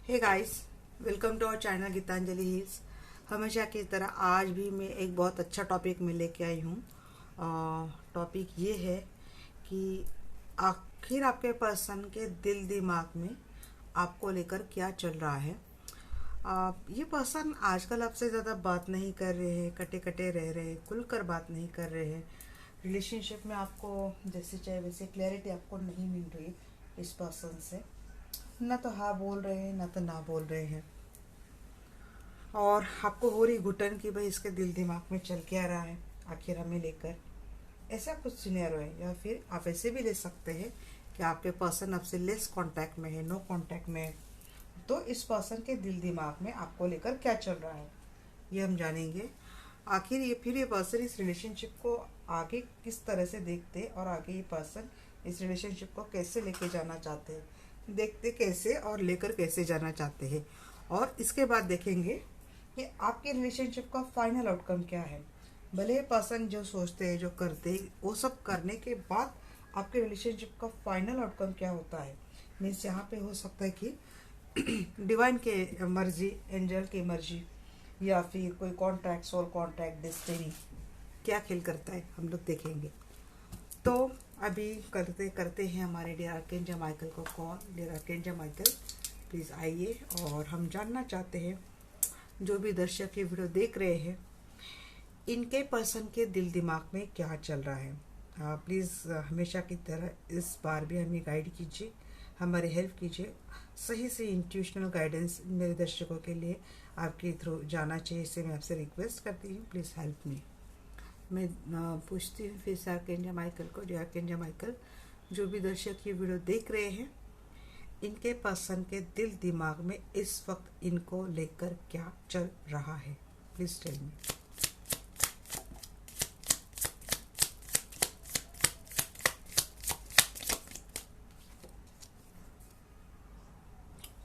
Hey guys, welcome to our channel Geetanjali Hills. हमेशा की तरह आज भी मैं एक बहुत अच्छा टॉपिक में लेके आई हूँ। टॉपिक ये है कि आखिर आपके पर्सन के दिल दिमाग में आपको लेकर क्या चल रहा है। ये पर्सन आजकल आपसे ज़्यादा बात नहीं कर रहे हैं, कटे कटे रह रहे हैं, खुलकर बात नहीं कर रहे हैं। रिलेशनशिप में आपको जैसे चाहे वैसे क्लैरिटी आपको नहीं मिल रही इस पर्सन से। ना तो हाँ बोल रहे हैं, ना तो ना बोल रहे हैं। और आपको हो रही घुटन कि भाई इसके दिल दिमाग में चल के आ रहा है आखिर हमें लेकर। ऐसा कुछ सिनेरियो है, या फिर आप ऐसे भी ले सकते हैं कि आपके पर्सन आपसे लेस कांटेक्ट में है, नो कांटेक्ट में है। तो इस पर्सन के दिल दिमाग में आपको लेकर क्या चल रहा है ये हम जानेंगे। आखिर ये पर्सन इस रिलेशनशिप को आगे किस तरह से देखते हैं और आगे ये पर्सन इस रिलेशनशिप को कैसे लेके जाना चाहते हैं, देखते कैसे और लेकर कैसे जाना चाहते हैं। और इसके बाद देखेंगे कि आपके रिलेशनशिप का फाइनल आउटकम क्या है। भले ये पर्सन जो सोचते हैं, जो करते हैं, वो सब करने के बाद आपके रिलेशनशिप का फाइनल आउटकम क्या होता है। मीन्स यहाँ पे हो सकता है कि डिवाइन के मर्जी, एंजल की मर्जी, या फिर कोई कॉन्ट्रैक्ट, सोल कॉन्ट्रैक्ट, डेस्टिनी क्या खेल करता है हम लोग देखेंगे। तो अभी करते करते हैं हमारे डियर आर्कएंजल माइकल को call. Dear archangel Michael, please आइए। और हम जानना चाहते हैं, जो भी दर्शक ये वीडियो देख रहे हैं, इनके पर्सन के दिल दिमाग में क्या चल रहा है। प्लीज़ हमेशा की तरह इस बार भी हमें गाइड कीजिए, हमारी हेल्प कीजिए। सही से इंट्यूशनल गाइडेंस मेरे दर्शकों के लिए आपके थ्रू जाना चाहिए, इससे मैं आपसे रिक्वेस्ट करती हूँ, प्लीज़ हेल्प मी। मैं पूछती हूँ फिर से आर्कएंजल माइकल को। जो आर्कएंजल माइकल, जो भी दर्शक ये वीडियो देख रहे हैं, इनके पर्सन के दिल दिमाग में इस वक्त इनको लेकर क्या चल रहा है, please tell me.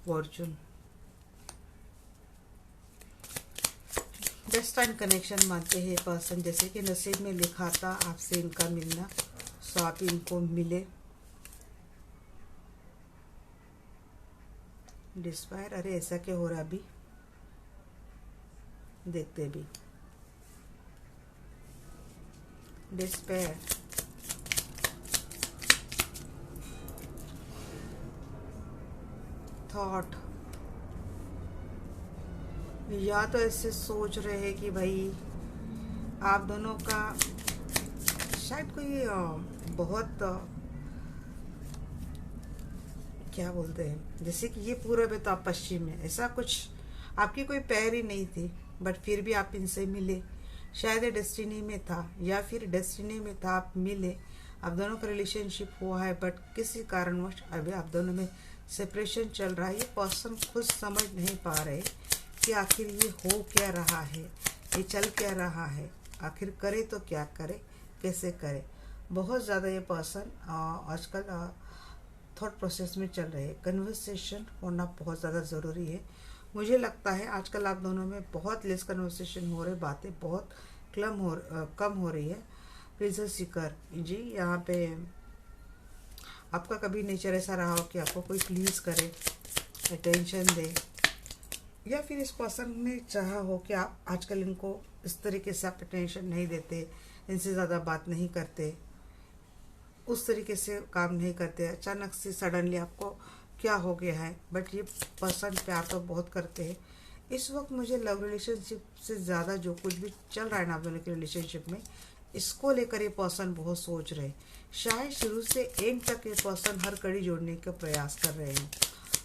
Fortune, destine connection मानते हैं पर्सन, जैसे कि नसीब में लिखा था आपसे इनका मिलना, सो आप इनको मिले। डिस्पायर, अरे ऐसा क्या हो रहा अभी, देखते भी। डिस्पेयर, थॉट, या तो ऐसे सोच रहे हैं कि भाई आप दोनों का शायद कोई बहुत क्या बोलते हैं, जैसे कि ये पूरब है तो आप पश्चिम है, ऐसा कुछ आपकी कोई पैर ही नहीं थी, बट फिर भी आप इनसे मिले। शायद ये डेस्टिनी में था, या फिर डेस्टिनी में था, आप मिले। आप दोनों का रिलेशनशिप हुआ है, बट किसी कारणवश अभी आप दोनों में सेपरेशन चल रहा है। ये पर्सन खुद समझ नहीं पा रहे कि आखिर ये हो क्या रहा है, ये चल क्या रहा है, आखिर करे तो क्या करे, कैसे करे। बहुत ज़्यादा ये पर्सन आजकल थॉट प्रोसेस में चल रहे हैं। कन्वर्सेशन होना बहुत ज़्यादा ज़रूरी है। मुझे लगता है आजकल आप दोनों में बहुत लेस कन्वर्सेशन हो रहे, बातें बहुत कम हो रही है। प्लीज़र सीकर जी, यहाँ पे आपका कभी नेचर ऐसा रहा हो कि आपको कोई प्लीज़ करे, अटेंशन दे, या फिर इस पर्सन ने चाहा हो कि आप आजकल इनको इस तरीके से आप अटेंशन नहीं देते, इनसे ज़्यादा बात नहीं करते, उस तरीके से काम नहीं करते। अचानक से सडनली आपको क्या हो गया है, बट ये पर्सन प्यार तो बहुत करते हैं। इस वक्त मुझे लव रिलेशनशिप से ज़्यादा जो कुछ भी चल रहा है ना आप दोनों के रिलेशनशिप में, इसको लेकर ये पर्सन बहुत सोच रहे हैं। शायद शुरू से एंड तक ये पर्सन हर कड़ी जोड़ने का प्रयास कर रहे हैं।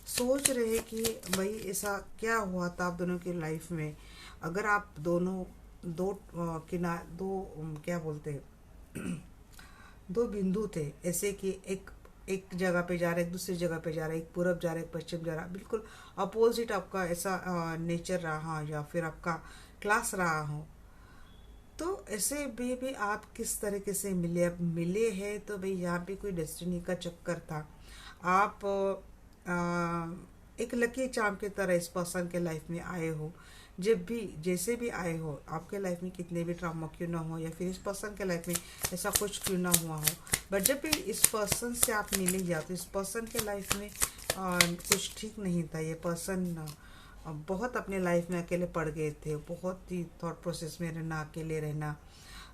सोच रहे हैं कि भाई ऐसा क्या हुआ था आप दोनों की लाइफ में, अगर आप दोनों क्या बोलते हैं दो बिंदु थे, ऐसे कि एक जगह पे जा रहे, एक दूसरी जगह पे जा रहे, एक पूरब जा रहे, एक पश्चिम जा रहा, बिल्कुल अपोजिट आपका ऐसा नेचर रहा, या फिर आपका क्लास रहा हो। तो ऐसे भी आप किस तरीके से मिले, अब मिले हैं तो भाई यहाँ पे कोई डेस्टिनी का चक्कर था। आप एक लकी चार्म की तरह इस पर्सन के लाइफ में आए हो। जब भी जैसे भी आए हो, आपके लाइफ में कितने भी ड्रामा क्यों ना हो, या फिर इस पर्सन के लाइफ में ऐसा कुछ क्यों ना हुआ हो, बट जब भी इस पर्सन से आप मिले, या तो इस पर्सन के लाइफ में कुछ ठीक नहीं था। ये पर्सन बहुत अपने लाइफ में अकेले पड़ गए थे, बहुत ही थॉट प्रोसेस में रहना, अकेले रहना,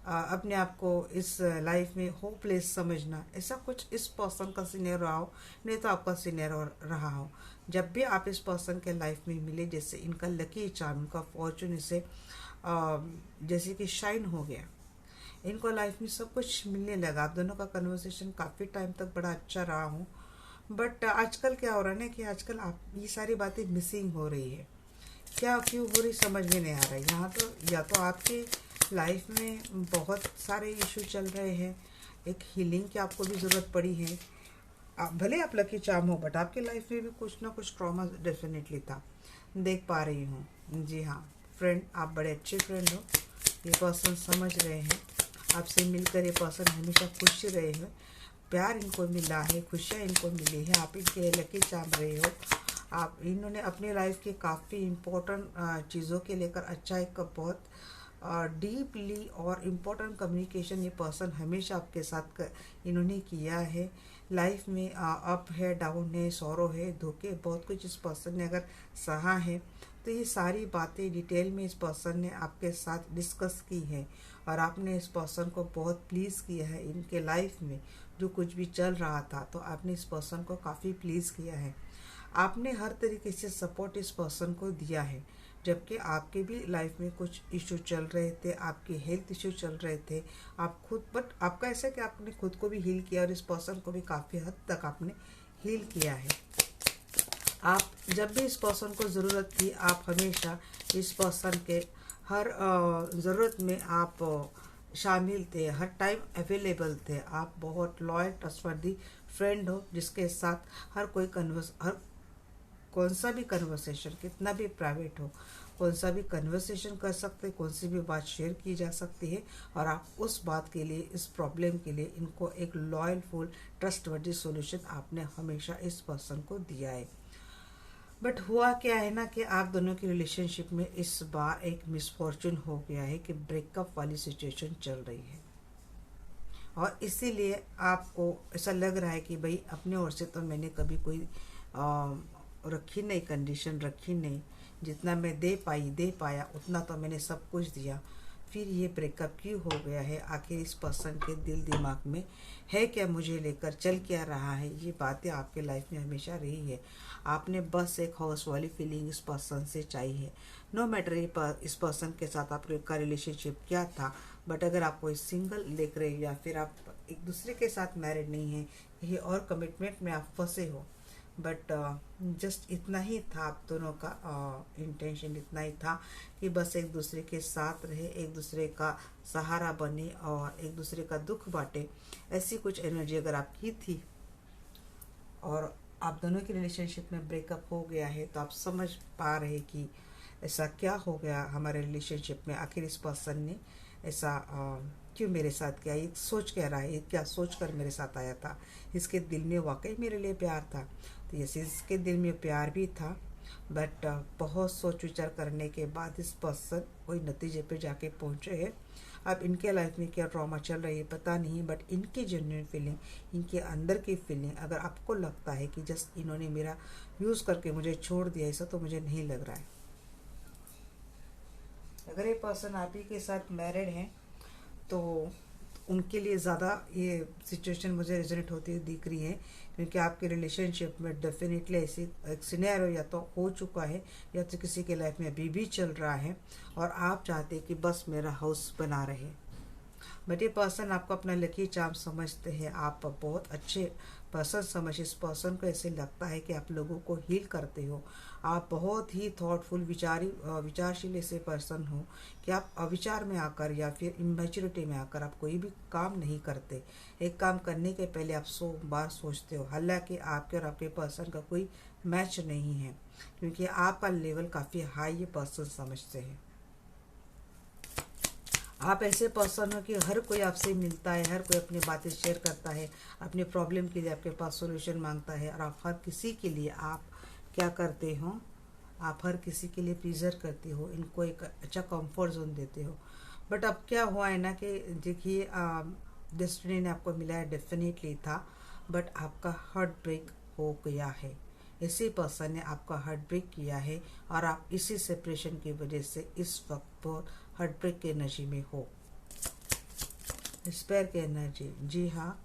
अपने आप को इस लाइफ में होपलेस समझना, ऐसा कुछ इस पर्सन का सीनियर रहा हो, नहीं तो आपका सीनियर रहा हो। जब भी आप इस पर्सन के लाइफ में मिले, जैसे इनका लकी चार्म, इनका फॉर्चून इसे जैसे कि शाइन हो गया, इनको लाइफ में सब कुछ मिलने लगा। आप दोनों का कन्वर्सेशन काफ़ी टाइम तक बड़ा अच्छा रहा हो। बट आजकल क्या हो रहा है ना कि आजकल आप ये सारी बातें मिसिंग हो रही है। क्या क्यों हो रही समझ में नहीं आ रहा है। यहाँ तो या तो आपके लाइफ में बहुत सारे इशू चल रहे हैं, एक हीलिंग की आपको भी ज़रूरत पड़ी है। आप भले आप लकी चार्म हो, बट आपकी लाइफ में भी कुछ ना कुछ ट्रॉमा डेफिनेटली था, देख पा रही हूँ। जी हाँ फ्रेंड, आप बड़े अच्छे फ्रेंड हो। ये पर्सन समझ रहे हैं आपसे मिलकर, ये पर्सन हमेशा खुश रहे हैं, प्यार इनको मिला है, खुशियाँ इनको मिली है, आप इनके लिए लकी चार्म रहे हो। आप इन्होंने अपनी लाइफ के काफ़ी इम्पोर्टेंट चीज़ों के लेकर अच्छा एक बहुत डीपली और इम्पोर्टेंट कम्युनिकेशन ये पर्सन हमेशा आपके साथ इन्होंने किया है। लाइफ में अप है, डाउन है, सौरो है, धोखे, बहुत कुछ इस पर्सन ने अगर सहा है, तो ये सारी बातें डिटेल में इस पर्सन ने आपके साथ डिस्कस की है और आपने इस पर्सन को बहुत प्लीज़ किया है। इनके लाइफ में जो कुछ भी चल रहा था, तो आपने इस पर्सन को काफ़ी प्लीज़ किया है। आपने हर तरीके से सपोर्ट इस पर्सन को दिया है, जबकि आपके भी लाइफ में कुछ इशू चल रहे थे, आपके हेल्थ इशू चल रहे थे, आप खुद, बट आपका ऐसा कि आपने खुद को भी हील किया और इस पर्सन को भी काफ़ी हद तक आपने हील किया है। आप जब भी इस पर्सन को ज़रूरत थी, आप हमेशा इस पर्सन के हर ज़रूरत में आप शामिल थे, हर टाइम अवेलेबल थे। आप बहुत लॉयल ट्रस्टवर्दी फ्रेंड हो, जिसके साथ हर कौन सा भी कन्वर्सेशन, कितना भी प्राइवेट हो, कौन सा भी कन्वर्सेशन कर सकते, कौन सी भी बात शेयर की जा सकती है, और आप उस बात के लिए, इस प्रॉब्लम के लिए इनको एक लॉयल फुल ट्रस्टवर्दी सॉल्यूशन आपने हमेशा इस पर्सन को दिया है। बट हुआ क्या है ना कि आप दोनों की रिलेशनशिप में इस बार एक मिसफॉर्चून हो गया है कि ब्रेकअप वाली सिचुएशन चल रही है, और इसीलिए आपको ऐसा लग रहा है कि भाई अपने ओर से तो मैंने कभी कोई रखी नहीं, कंडीशन रखी नहीं, जितना मैं दे पाया उतना तो मैंने सब कुछ दिया, फिर ये ब्रेकअप क्यों हो गया है। आखिर इस पर्सन के दिल दिमाग में है क्या, मुझे लेकर चल क्या रहा है, ये बातें आपके लाइफ में हमेशा रही है। आपने बस एक हाउस वाली फीलिंग इस पर्सन से चाहिए, नो मैटर इस पर्सन के साथ आपका रिलेशनशिप क्या था। बट अगर आप कोई सिंगल देख रहे हो या फिर आप एक दूसरे के साथ मैरिड नहीं है, ये और कमिटमेंट में आप फंसे हो, बट जस्ट इतना ही था आप दोनों का इंटेंशन, इतना ही था कि बस एक दूसरे के साथ रहे, एक दूसरे का सहारा बने और एक दूसरे का दुख बांटे, ऐसी कुछ एनर्जी अगर आपकी थी, और आप दोनों की रिलेशनशिप में ब्रेकअप हो गया है, तो आप समझ पा रहे कि ऐसा क्या हो गया हमारे रिलेशनशिप में। आखिर इस पर्सन ने ऐसा क्यों मेरे साथ किया, ये सोच कह रहा है, ये क्या सोच कर मेरे साथ आया था, इसके दिल में वाकई मेरे लिए प्यार था। तो यस, इसके दिल में प्यार भी था, बट बहुत सोच विचार करने के बाद इस पर्सन कोई नतीजे पे जाके पहुंचे हैं। अब इनके लाइफ में क्या ट्रॉमा चल रही है पता नहीं, बट इनकी जेन्युइन फीलिंग, इनके अंदर की फीलिंग, अगर आपको लगता है कि जस्ट इन्होंने मेरा यूज़ करके मुझे छोड़ दिया, ऐसा तो मुझे नहीं लग रहा है। अगर ये पर्सन आप ही के साथ मैरिड हैं, तो उनके लिए ज़्यादा ये सिचुएशन मुझे रिजल्ट होती हुई दिख रही है, क्योंकि आपके रिलेशनशिप में डेफिनेटली ऐसी एक सिनेरियो या तो हो चुका है, या तो किसी के लाइफ में अभी भी चल रहा है, और आप चाहते हैं कि बस मेरा हाउस बना रहे। बट ये पर्सन आपको अपना लकी चार्म समझते हैं, आप बहुत अच्छे पर्सन समझ, इस पर्सन को ऐसे लगता है कि आप लोगों को हील करते हो, आप बहुत ही थॉटफुल विचारशील ऐसे पर्सन हो कि आप अविचार में आकर या फिर इमेच्योरिटी में आकर आप कोई भी काम नहीं करते। एक काम करने के पहले आप 100 बार सोचते हो। हालांकि आपके और आपके पर्सन का कोई मैच नहीं है, क्योंकि आपका लेवल काफ़ी हाई ये पर्सन समझते हैं। आप ऐसे पर्सन हो कि हर कोई आपसे मिलता है, हर कोई अपनी बातें शेयर करता है, अपने प्रॉब्लम के लिए आपके पास सॉल्यूशन मांगता है, और आप हर किसी के लिए आप क्या करते हो, आप हर किसी के लिए प्लीजर करते हो, इनको एक अच्छा कंफर्ट जोन देते हो। बट अब क्या हुआ है ना कि देखिए डेस्टिनी ने आपको मिला है, डेफिनेटली था, बट आपका हार्ट ब्रेक हो गया है। इसी पर्सन ने आपका हार्ट ब्रेक किया है और आप इसी सेपरेशन की वजह से इस वक्त बहुत हार्ट ब्रेक की एनर्जी में हो। स्पेयर की एनर्जी, जी हाँ,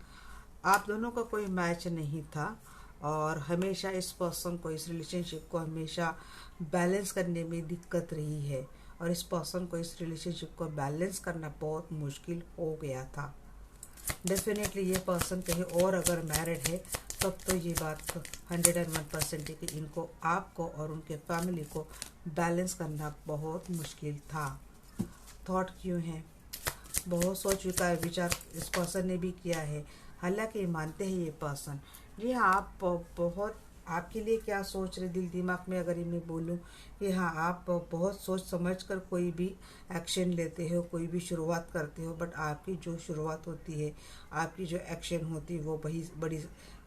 आप दोनों का कोई मैच नहीं था और हमेशा इस पर्सन को, इस रिलेशनशिप को हमेशा बैलेंस करने में दिक्कत रही है और इस पर्सन को, इस रिलेशनशिप को बैलेंस करना बहुत मुश्किल हो गया था। डेफिनेटली ये पर्सन कहीं और अगर मैरिड है तब तो ये बात 101% है कि इनको, आपको और उनके फैमिली को बैलेंस करना बहुत मुश्किल था। थॉट क्यों है, बहुत सोच चुका है, विचार इस पर्सन ने भी किया है। हालांकि मानते हैं ये पर्सन, जी हाँ, आप बहुत, आपके लिए क्या सोच रहे दिल दिमाग में, अगर मैं बोलूँ कि हाँ आप बहुत सोच समझ कर कोई भी एक्शन लेते हो, कोई भी शुरुआत करते हो, बट आपकी जो शुरुआत होती है, आपकी जो एक्शन होती है वो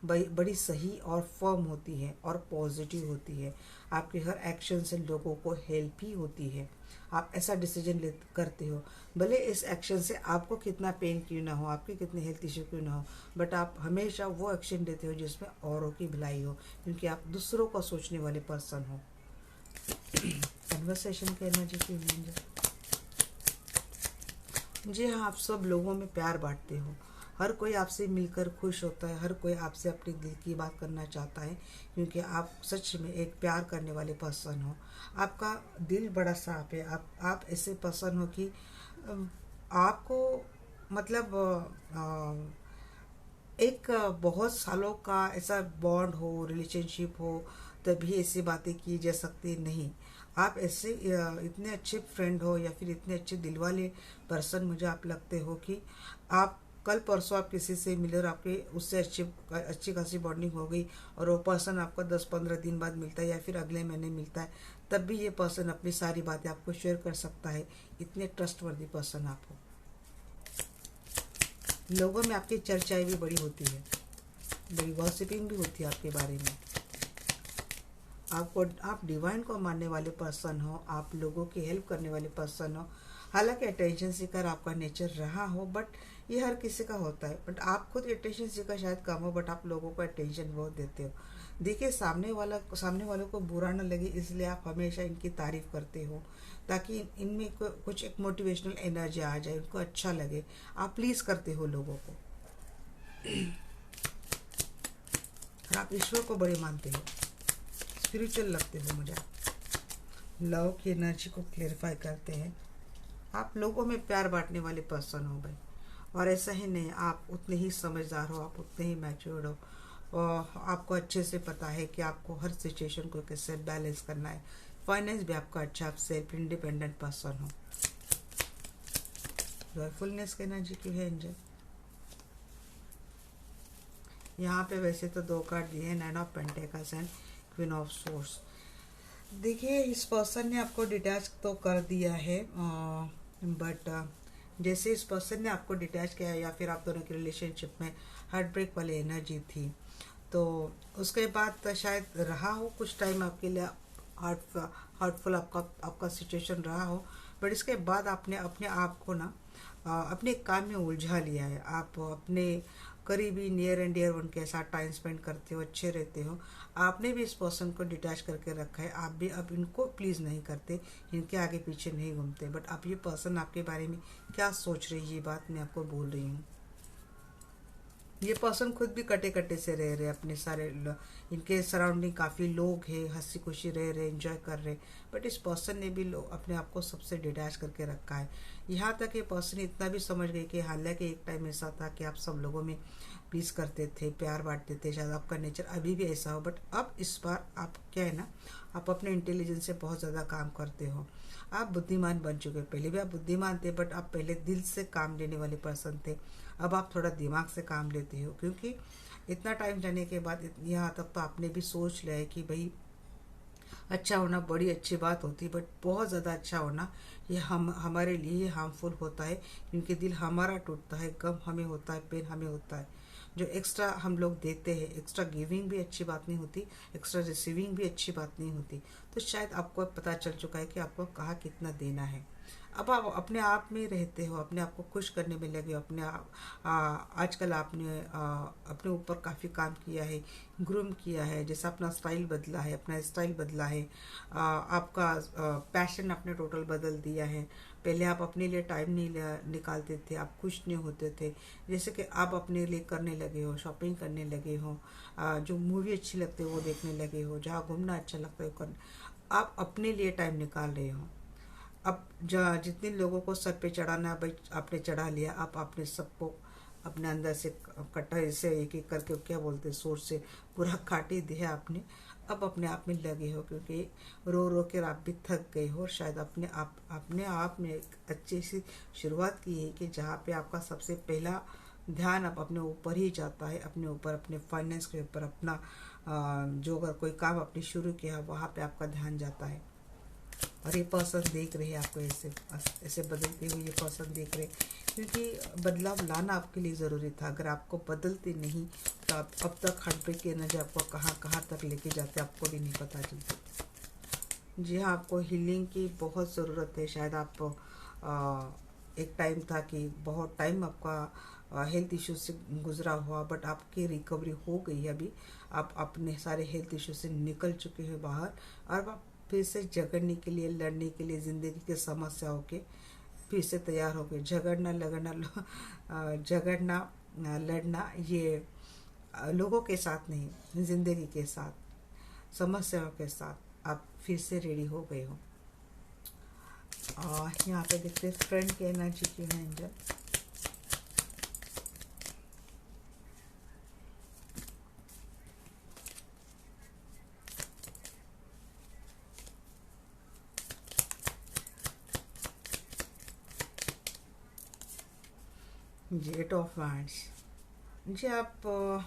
बड़ी सही और फर्म होती है और पॉजिटिव होती है। आपके हर एक्शन से लोगों को हेल्प ही होती है। आप ऐसा डिसीजन ले करते हो, भले इस एक्शन से आपको कितना पेन क्यों ना हो, आपके कितने हेल्थ इश्यू क्यों ना हो, बट आप हमेशा वो एक्शन लेते हो जिसमें औरों की भलाई हो, क्योंकि आप दूसरों को सोचने वाले पर्सन हो। कन्वर्सेशन की एनर्जी क्यों है? जी हाँ, आप सब लोगों में प्यार बांटते हो, हर कोई आपसे मिलकर खुश होता है, हर कोई आपसे अपने दिल की बात करना चाहता है, क्योंकि आप सच में एक प्यार करने वाले पर्सन हो। आपका दिल बड़ा साफ है। आप ऐसे पर्सन हो कि आपको मतलब एक बहुत सालों का ऐसा बॉन्ड हो, रिलेशनशिप हो, तभी ऐसी बातें की जा सकती नहीं। आप ऐसे इतने अच्छे फ्रेंड हो या फिर इतने अच्छे दिल वाले पर्सन मुझे आप लगते हो कि आप कल परसों आप किसी से मिले और आपके उससे अच्छी खासी बॉन्डिंग हो गई और वो पर्सन आपको 10-15 दिन बाद मिलता है या फिर अगले महीने मिलता है, तब भी ये पर्सन अपनी सारी बातें आपको शेयर कर सकता है। इतने ट्रस्टवर्दी पर्सन आप हो। लोगों में आपकी चर्चाएं भी बड़ी होती है, बड़ी गॉसिपिंग भी होती है आपके बारे में। आप डिवाइन को मानने वाले पर्सन हो, आप लोगों की हेल्प करने वाले पर्सन हो। हालांकि अटेंशन सीकर आपका नेचर रहा हो, बट ये हर किसी का होता है, बट आप खुद अटेंशन सीकर शायद कम हो, बट आप लोगों को अटेंशन बहुत देते हो। देखिए, सामने वालों को बुरा न लगे, इसलिए आप हमेशा इनकी तारीफ करते हो, ताकि इनमें कुछ एक मोटिवेशनल एनर्जी आ जाए, उनको अच्छा लगे। आप प्लीज करते हो लोगों को और आप ईश्वर को बड़े मानते हो, स्पिरिचुअल लगते हो मुझे। लव की एनर्जी को क्लेरिफाई करते हैं। आप लोगों में प्यार बांटने वाले पर्सन हो भाई, और ऐसा ही नहीं, आप उतने ही समझदार हो, आप उतने ही मैच्योर्ड हो और आपको अच्छे से पता है कि आपको हर सिचुएशन को कैसे बैलेंस करना है। फाइनेंस भी आपका अच्छा, आप सेल्फ इंडिपेंडेंट पर्सन हो। जॉयफुलनेस की एनर्जी क्यों है एंजल? यहाँ पे वैसे तो 2 कार्ड दिए हैं, 9 of pentacles and queen of source. देखिए, इस पर्सन ने आपको डिटैच तो कर दिया है, बट जैसे इस पर्सन ने आपको डिटैच किया या फिर आप दोनों की रिलेशनशिप में हार्ट ब्रेक वाली एनर्जी थी, तो उसके बाद शायद रहा हो कुछ टाइम आपके लिए हार्टफुल आपका सिचुएशन रहा हो, बट इसके बाद आपने अपने आप को ना अपने काम में उलझा लिया है। आप अपने करीबी नियर एंड डियर उनके साथ टाइम स्पेंड करते हो, अच्छे रहते हो। आपने भी इस पर्सन को डिटैच करके रखा है, आप भी अब इनको प्लीज़ नहीं करते, इनके आगे पीछे नहीं घूमते। बट अब ये पर्सन आपके बारे में क्या सोच रही है, ये बात मैं आपको बोल रही हूँ। ये पर्सन खुद भी कटे कटे से रह रहे, अपने सारे इनके सराउंडिंग काफ़ी लोग हैं, हंसी खुशी रह रहे, एंजॉय कर रहे, बट इस पर्सन ने भी अपने आप को सबसे डिटैच करके रखा है। यहाँ तक ये पर्सन इतना भी समझ गए कि हालांकि एक टाइम ऐसा था कि आप सब लोगों में प्लीज करते थे, प्यार बांटते थे, शायद आपका नेचर अभी भी ऐसा हो, बट अब इस बार आप क्या है ना, आप अपने इंटेलिजेंस से बहुत ज़्यादा काम करते हो। आप बुद्धिमान बन चुके, पहले भी आप बुद्धिमान थे, बट आप पहले दिल से काम लेने वाले पर्सन थे, अब आप थोड़ा दिमाग से काम लेते हो, क्योंकि इतना टाइम जाने के बाद यहाँ तक तो आपने भी सोच लिया है कि भाई अच्छा होना बड़ी अच्छी बात होती, बट बहुत ज़्यादा अच्छा होना ये हमारे लिए हार्मफुल होता है, क्योंकि दिल हमारा टूटता है, गम हमें होता है, पेन हमें होता है। जो एक्स्ट्रा हम लोग देते हैं, एक्स्ट्रा गिविंग भी अच्छी बात नहीं होती, एक्स्ट्रा रिसीविंग भी अच्छी बात नहीं होती। तो शायद आपको पता चल चुका है कि आपको कहाँ कितना देना है। अब आप अपने आप में रहते हो, अपने आप को खुश करने में लगे हो। अपने आप आजकल आपने अपने ऊपर काफ़ी काम किया है, ग्रूम किया है, जैसा अपना स्टाइल बदला है, अपना स्टाइल बदला है, आपका पैशन आपने टोटल बदल दिया है। पहले आप अपने लिए टाइम नहीं निकालते थे, आप खुश नहीं होते थे। जैसे कि आप अपने लिए करने लगे हो, शॉपिंग करने लगे हो, जो मूवी अच्छी लगती है वो देखने लगे हो, जहाँ घूमना अच्छा लगता है वो करने, आप अपने लिए टाइम निकाल रहे हो। अब जितने लोगों को सर पे चढ़ाना है भाई आपने चढ़ा लिया। आप आपने सबको अपने अंदर से कट्टा से एक एक करके क्या बोलते हैं सोच से पूरा काट ही दिया आपने। अब अपने आप में लगे हो, क्योंकि रो रो कर आप भी थक गए हो, और शायद अपने आप में एक अच्छी सी शुरुआत की है कि जहाँ पे आपका सबसे पहला ध्यान अब अपने ऊपर ही जाता है, अपने ऊपर, अपने फाइनेंस के ऊपर, अपना जो अगर कोई काम आपने शुरू किया वहाँ पे आपका ध्यान जाता है। और ये पर्सन देख रहे हैं आपको, ऐसे ऐसे बदलते हुए ये पर्सन देख रहे हैं, क्योंकि बदलाव लाना आपके लिए ज़रूरी था। अगर आपको बदलते नहीं तो आप अब तक हट पे के नजर आपको कहाँ कहाँ तक लेके जाते आपको भी नहीं पता चलता। जी हाँ, आपको हीलिंग की बहुत ज़रूरत है। शायद आप एक टाइम था कि बहुत टाइम आपका हेल्थ इशू से गुजरा हुआ, बट आपकी रिकवरी हो गई। अभी आप अपने सारे हेल्थ इशू से निकल चुके हैं बाहर, और आप फिर से झगड़ने के लिए, लड़ने के लिए, ज़िंदगी की समस्याओं के फिर से तैयार हो गए। झगड़ना लड़ना ये लोगों के साथ नहीं, ज़िंदगी के साथ, समस्याओं के साथ आप फिर से रेडी हो गए हो। और यहाँ पे देखते हैं फ्रेंड की एनर्जी क्यों है एंजल। जी, 8 ऑफ वांड्स। जी, आप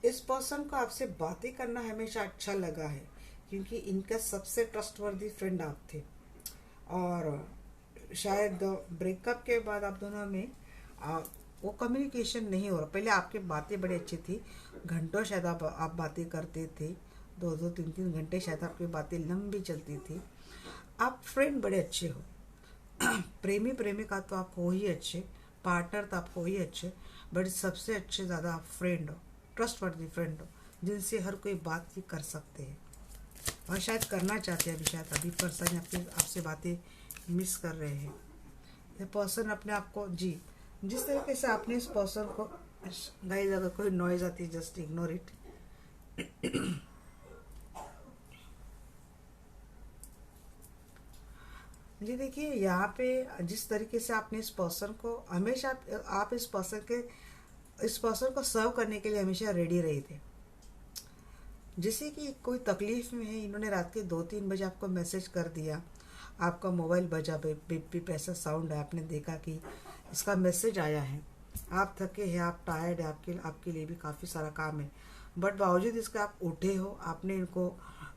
इस पर्सन को आपसे बातें करना हमेशा अच्छा लगा है, क्योंकि इनका सबसे ट्रस्टवर्दी फ्रेंड आप थे। और शायद ब्रेकअप के बाद आप दोनों में आ, वो कम्युनिकेशन नहीं हो रहा। पहले आपकी बातें बड़ी अच्छी थी, घंटों शायद आप बातें करते थे, 2-2 3-3 घंटे शायद आपकी बातें लंबी चलती थी। आप फ्रेंड बड़े अच्छे हो। प्रेमी प्रेमिका तो आप हो ही अच्छे, पार्टनर तो आप हो ही अच्छे, बट सबसे अच्छे ज़्यादा आप फ्रेंड हो, ट्रस्टवर्दी फ्रेंड हो, जिनसे हर कोई बात ही कर सकते हैं और शायद करना चाहते हैं। अभी शायद अभी पर्सन आपसे बातें मिस कर रहे हैं। ये पर्सन अपने आप को, जी, जिस तरीके से आपने इस पर्सन को, गाइस अगर कोई नॉइज आती है जस्ट इग्नोर इट। जी देखिए, यहाँ पे जिस तरीके से आपने इस पर्सन को हमेशा, आप इस पर्सन को सर्व करने के लिए हमेशा रेडी रहे थे। जैसे कि कोई तकलीफ में है, इन्होंने रात के 2-3 बजे आपको मैसेज कर दिया, आपका मोबाइल बजा, बेप बेप ऐसा साउंड है, आपने देखा कि इसका मैसेज आया है, आप थके हैं, आप टायर्ड है, आपके लिए भी काफ़ी सारा काम है, बट बावजूद इसके आप उठे हो, आपने इनको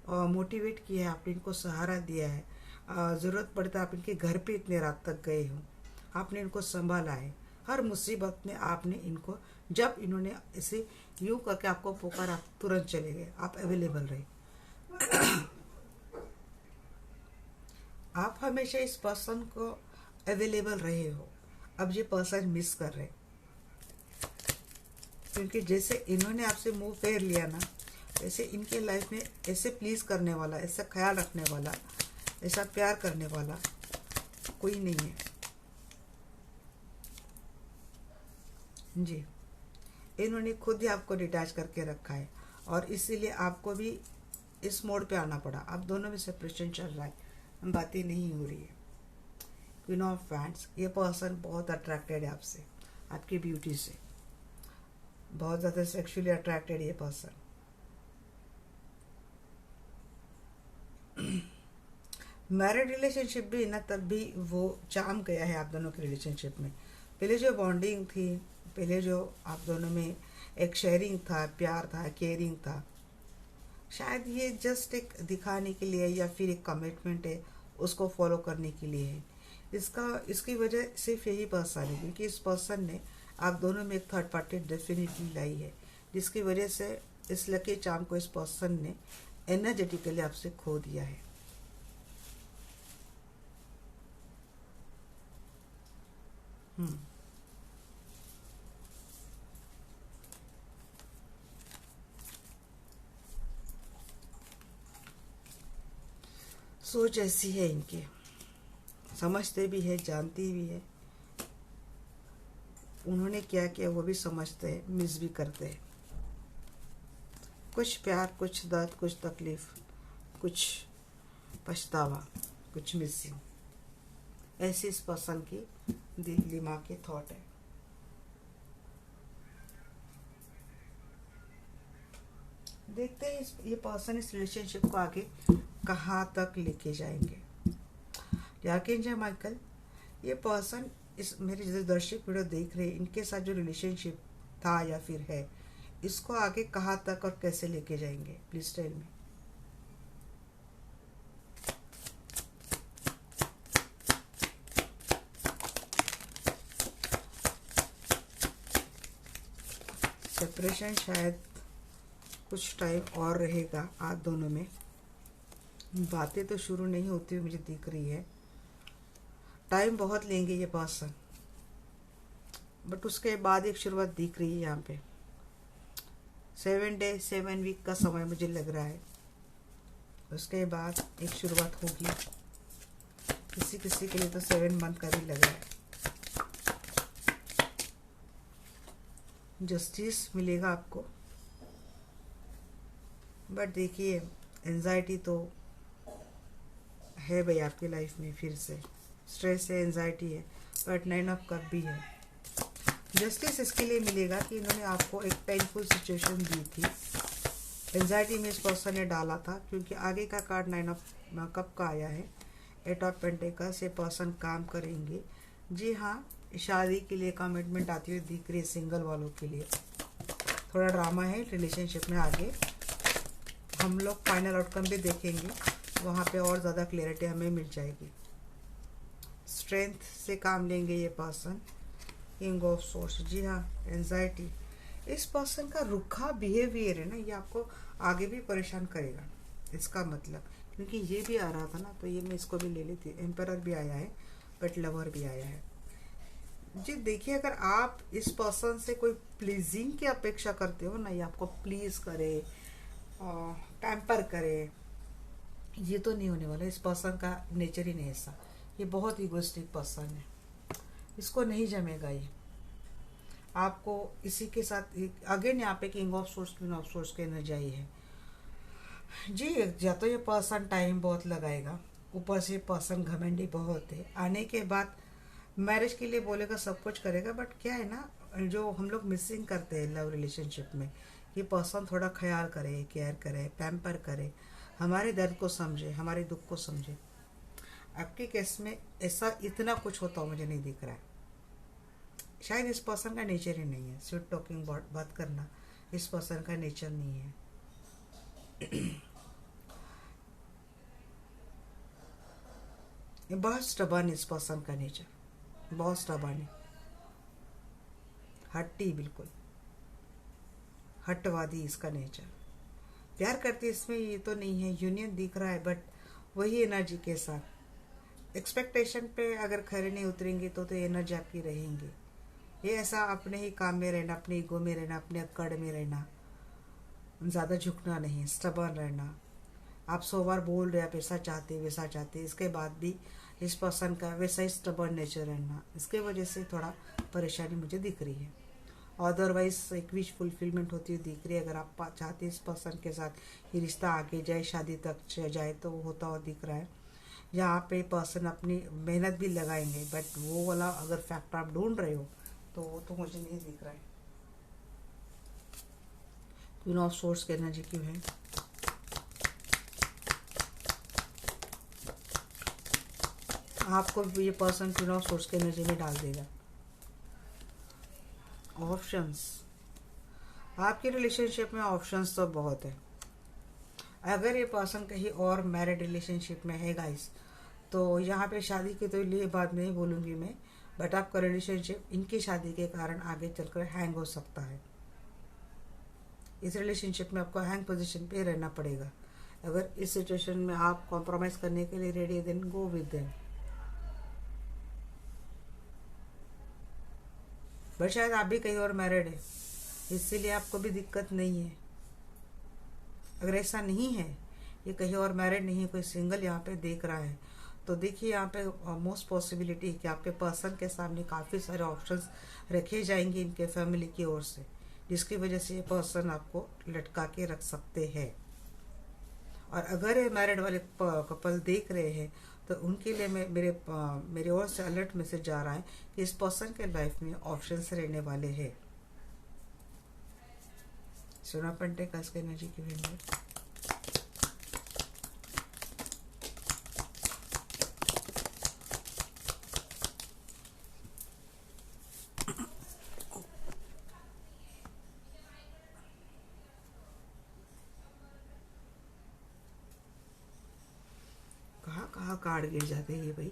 मोटिवेट किया है, आपने इनको सहारा दिया है। ज़रूरत पड़ता है आप इनके घर पे इतने रात तक गए हो, आपने इनको संभाला है। हर मुसीबत में आपने इनको, जब इन्होंने इसे यूँ करके आपको पुकारा, आप तुरंत चले गए, आप अवेलेबल रहे। आप हमेशा इस पर्सन को अवेलेबल रहे हो। अब ये पर्सन मिस कर रहे, क्योंकि जैसे इन्होंने आपसे मुंह फेर लिया ना, ऐसे इनके लाइफ में ऐसे प्लीज़ करने वाला, ऐसा ख्याल रखने वाला, ऐसा प्यार करने वाला कोई नहीं है। जी, इन्होंने खुद ही आपको डिटैच करके रखा है, और इसीलिए आपको भी इस मोड पे आना पड़ा। आप दोनों में सेपरेशन चल रहा है, बातें नहीं हो रही है। क्वीन ऑफ वैंड्स, ये पर्सन बहुत अट्रैक्टेड है आपसे, आपकी ब्यूटी से बहुत ज़्यादा सेक्सुअली अट्रैक्टेड ये पर्सन। मैरिड रिलेशनशिप भी ना, तब भी वो चाम गया है आप दोनों के रिलेशनशिप में। पहले जो बॉन्डिंग थी, पहले जो आप दोनों में एक शेयरिंग था, प्यार था, केयरिंग था, शायद ये जस्ट एक दिखाने के लिए या फिर एक कमिटमेंट है उसको फॉलो करने के लिए है। इसकी वजह सिर्फ यही पर्सन है, क्योंकि इस पर्सन ने आप दोनों में एक थर्ड पार्टी डेफिनेटली लाई है, जिसकी वजह से इस लकी चार्म को इस पर्सन ने एनर्जेटिकली आपसे खो दिया है। हम्म। सोच ऐसी है इनकी, समझते भी है, जानती भी है, उन्होंने क्या किया वो भी समझते हैं, मिस भी करते हैं। कुछ प्यार, कुछ दर्द, कुछ तकलीफ, कुछ पछतावा, कुछ मिसिंग, ऐसी इस पर्सन की दिमाग की थॉट है। देखते हैं ये पर्सन इस रिलेशनशिप को आगे कहाँ तक लेके जाएंगे। आर्कएंजल माइकल, ये पर्सन इस मेरे जो दर्शक वीडियो देख रहे हैं, इनके साथ जो रिलेशनशिप था या फिर है, इसको आगे कहाँ तक और कैसे लेके जाएंगे, प्लीज टेल मी। सेपरेशन शायद कुछ टाइम और रहेगा आप दोनों में। बातें तो शुरू नहीं होती हुई मुझे दिख रही है, टाइम बहुत लेंगे ये पर्सन, बट उसके बाद एक शुरुआत दिख रही है यहाँ पे। 7 डे 7 वीक का समय मुझे लग रहा है, उसके बाद एक शुरुआत होगी। किसी किसी के लिए तो 7 मंथ का भी लग रहा है। जस्टिस मिलेगा आपको, बट देखिए एंजाइटी तो है भाई आपकी लाइफ में, फिर से स्ट्रेस है, एंजाइटी है, बट 9 ऑफ कप भी है। जस्टिस इसके लिए मिलेगा कि इन्होंने आपको एक पेनफुल सिचुएशन दी थी, एंजाइटी में इस पर्सन ने डाला था, क्योंकि आगे का कार्ड 9 ऑफ कप का आया है। 8 ऑफ पेंटिकल्स, ये पर्सन काम करेंगे। जी हाँ, शादी के लिए कमिटमेंट आती हुई दिख रही है सिंगल वालों के लिए। थोड़ा ड्रामा है रिलेशनशिप में, आगे हम लोग फाइनल आउटकम भी देखेंगे, वहाँ पे और ज़्यादा क्लियरिटी हमें मिल जाएगी। स्ट्रेंथ से काम लेंगे ये पर्सन। किंग ऑफ सोर्स, जी हाँ, एंजाइटी, इस पर्सन का रुखा बिहेवियर है ना, ये आपको आगे भी परेशान करेगा, इसका मतलब, क्योंकि ये भी आ रहा था ना, तो ये मैं इसको भी ले लेती। एम्परर भी आया है, बट लवर भी आया है। जी देखिए, अगर आप इस पर्सन से कोई प्लीजिंग की अपेक्षा करते हो ना, ये आपको प्लीज करे, पैम्पर करे, ये तो नहीं होने वाला। इस पर्सन का नेचर ही नहीं ऐसा, ये बहुत इगोइस्टिक पर्सन है, इसको नहीं जमेगा ये। आपको इसी के साथ अगेन यहाँ पे king of source, queen of source के एनर्जी है जी। या तो ये पर्सन टाइम बहुत लगाएगा, ऊपर से पर्सन घमंडी बहुत है, आने के बाद मैरिज के लिए बोलेगा, सब कुछ करेगा, बट क्या है ना, जो हम लोग मिसिंग करते हैं लव रिलेशनशिप में, ये पर्सन थोड़ा ख्याल करे, केयर करे, पैम्पर करे, हमारे दर्द को समझे, हमारे दुख को समझे। आपके केस में ऐसा इतना कुछ होता हो मुझे नहीं दिख रहा है। शायद इस पर्सन का नेचर ही नहीं है, स्वीट टॉकिंग बात करना इस पर्सन का नेचर नहीं है। ये बहुत स्टबर्न, इस पर्सन का नेचर बहुत स्टबर्न है, हट्टी, बिल्कुल हटवादी इसका नेचर। प्यार करती इसमें ये तो नहीं है, यूनियन दिख रहा है, बट वही एनर्जी के साथ एक्सपेक्टेशन पे अगर खरे नहीं उतरेंगे तो एनर्जी आपकी रहेंगी। ये ऐसा अपने ही काम में रहना, अपने ईगो में रहना, अपने अक्कड़ में रहना, ज़्यादा झुकना नहीं, स्टबर्न रहना। आप 100 बार बोल रहे आप ऐसा चाहते वैसा चाहते, इसके बाद भी इस पर्सन का वैसा ही स्टबर्न नेचर रहना, इसके वजह से थोड़ा परेशानी मुझे दिख रही है। अदरवाइज एक विश फुलफिलमेंट होती हुई दिख रही है। अगर आप चाहते इस पर्सन के साथ ये रिश्ता आगे जाए, शादी तक जाए, तो होता हुआ दिख रहा है। यहाँ पे पर्सन अपनी मेहनत भी लगाएंगे, बट वो वाला अगर फैक्टर आप ढूंढ रहे हो तो वो तो मुझे नहीं दिख रहा है। क्वीन ऑफ सोर्स की एनर्जी क्यों है? आपको ये पर्सन क्वीन ऑफ सोर्स की एनर्जी में डाल देगा। ऑप्शंस, आपके रिलेशनशिप में ऑप्शंस तो बहुत है। अगर ये पर्सन कहीं और मैरिड रिलेशनशिप में है गाइस, तो यहाँ पे शादी की तो लिए बात नहीं बोलूँगी मैं, बट आपका रिलेशनशिप इनकी शादी के कारण आगे चलकर हैंग हो सकता है। इस रिलेशनशिप में आपको हैंग पोजीशन पे रहना पड़ेगा। अगर इस सिचुएशन में आप कॉम्प्रोमाइज़ करने के लिए ready, then go with them. But शायद आप भी कहीं और मैरिड है, इसीलिए आपको भी दिक्कत नहीं है। अगर ऐसा नहीं है, ये कहीं और मैरिड नहीं है, कोई सिंगल यहाँ पे देख रहा है, तो देखिए यहाँ पे मोस्ट पॉसिबिलिटी है कि आपके पर्सन के सामने काफ़ी सारे ऑप्शंस रखे जाएंगे इनके फैमिली की ओर से, जिसकी वजह से ये पर्सन आपको लटका के रख सकते हैं। और अगर ये मैरिड वाले कपल देख रहे हैं तो उनके लिए मेरे ओर से अलर्ट मैसेज जा रहा है कि इस पर्सन के लाइफ में ऑप्शंस रहने वाले हैं। सोना पेंटिकल्स की एनर्जी की वेन्यू, कहाँ कहाँ कार्ड गिर जाते हैं ये भाई।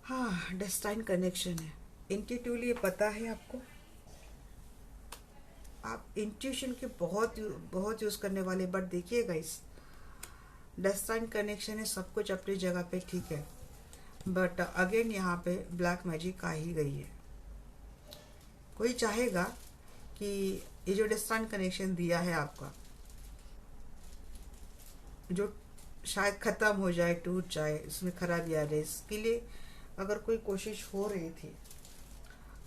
हाँ, डेस्टाइन कनेक्शन है। इंट्यूटिवली ये पता है आपको, आप इंट्यूशन के बहुत बहुत यूज़ करने वाले। बट देखिएगा, इस डेस्टाइन कनेक्शन है, सब कुछ अपनी जगह पे ठीक है, बट अगेन यहाँ पे ब्लैक मैजिक आ ही गई है। कोई चाहेगा कि ये जो डेस्टाइन कनेक्शन दिया है आपका, जो शायद ख़त्म हो जाए, टूट जाए, इसमें खराबी आ जाए, इसके लिए अगर कोई कोशिश हो रही थी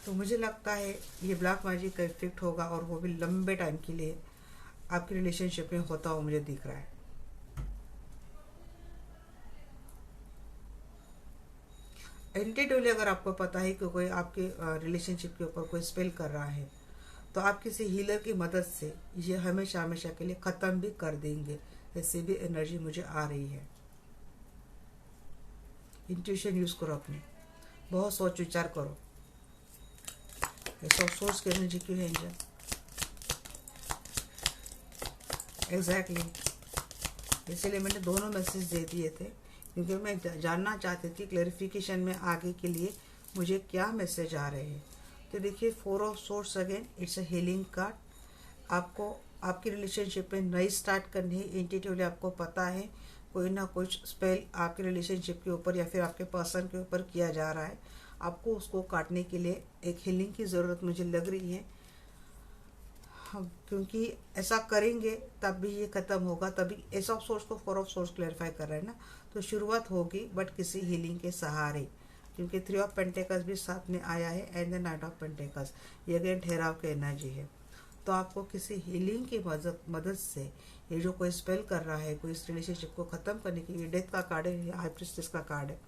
तो मुझे लगता है ये ब्लैक मैजिक का इफेक्ट होगा, और वो भी लंबे टाइम के लिए आपकी रिलेशनशिप में होता हुआ मुझे दिख रहा है। इंटेटिवली अगर आपको पता है कि कोई आपके रिलेशनशिप के ऊपर कोई स्पेल कर रहा है, तो आप किसी हीलर की मदद से ये हमेशा हमेशा के लिए ख़त्म भी कर देंगे। ऐसी भी एनर्जी मुझे आ रही है। इंट्यूशन यूज़ करो अपनी, बहुत सोच विचार करो। सोर्स की एनर्जी क्यों है एंजल? एग्जैक्टली, इसीलिए मैंने दोनों मैसेज दे दिए थे, क्योंकि मैं जानना चाहती थी क्लैरिफिकेशन में आगे के लिए मुझे क्या मैसेज आ रहे हैं। तो देखिए, 4 of source again, it's a healing card. आपको आपकी रिलेशनशिप में नई स्टार्ट करनी है। इंट्यूटिवली आपको पता है कोई ना कुछ स्पेल आपके रिलेशनशिप के ऊपर या फिर आपके पर्सन के ऊपर किया जा रहा है। आपको उसको काटने के लिए एक हीलिंग की ज़रूरत मुझे लग रही है। क्योंकि ऐसा करेंगे तब भी ये ख़त्म होगा, तभी एस ऑफ सोर्स को 4 ऑफ सोर्स क्लैरिफाई कर रहा है ना, तो शुरुआत होगी बट किसी हीलिंग के सहारे। क्योंकि 3 ऑफ पेंटिकल्स भी साथ में आया है and the night of pentacles, ये अगेन ठहराव की एनर्जी है। तो आपको किसी हीलिंग की मदद से ये जो कोई स्पेल कर रहा है, कोई इस रिलेशनशिप को ख़त्म करने के लिए, डेथ का कार्ड है, हाई प्रीस्टेस का कार्ड है,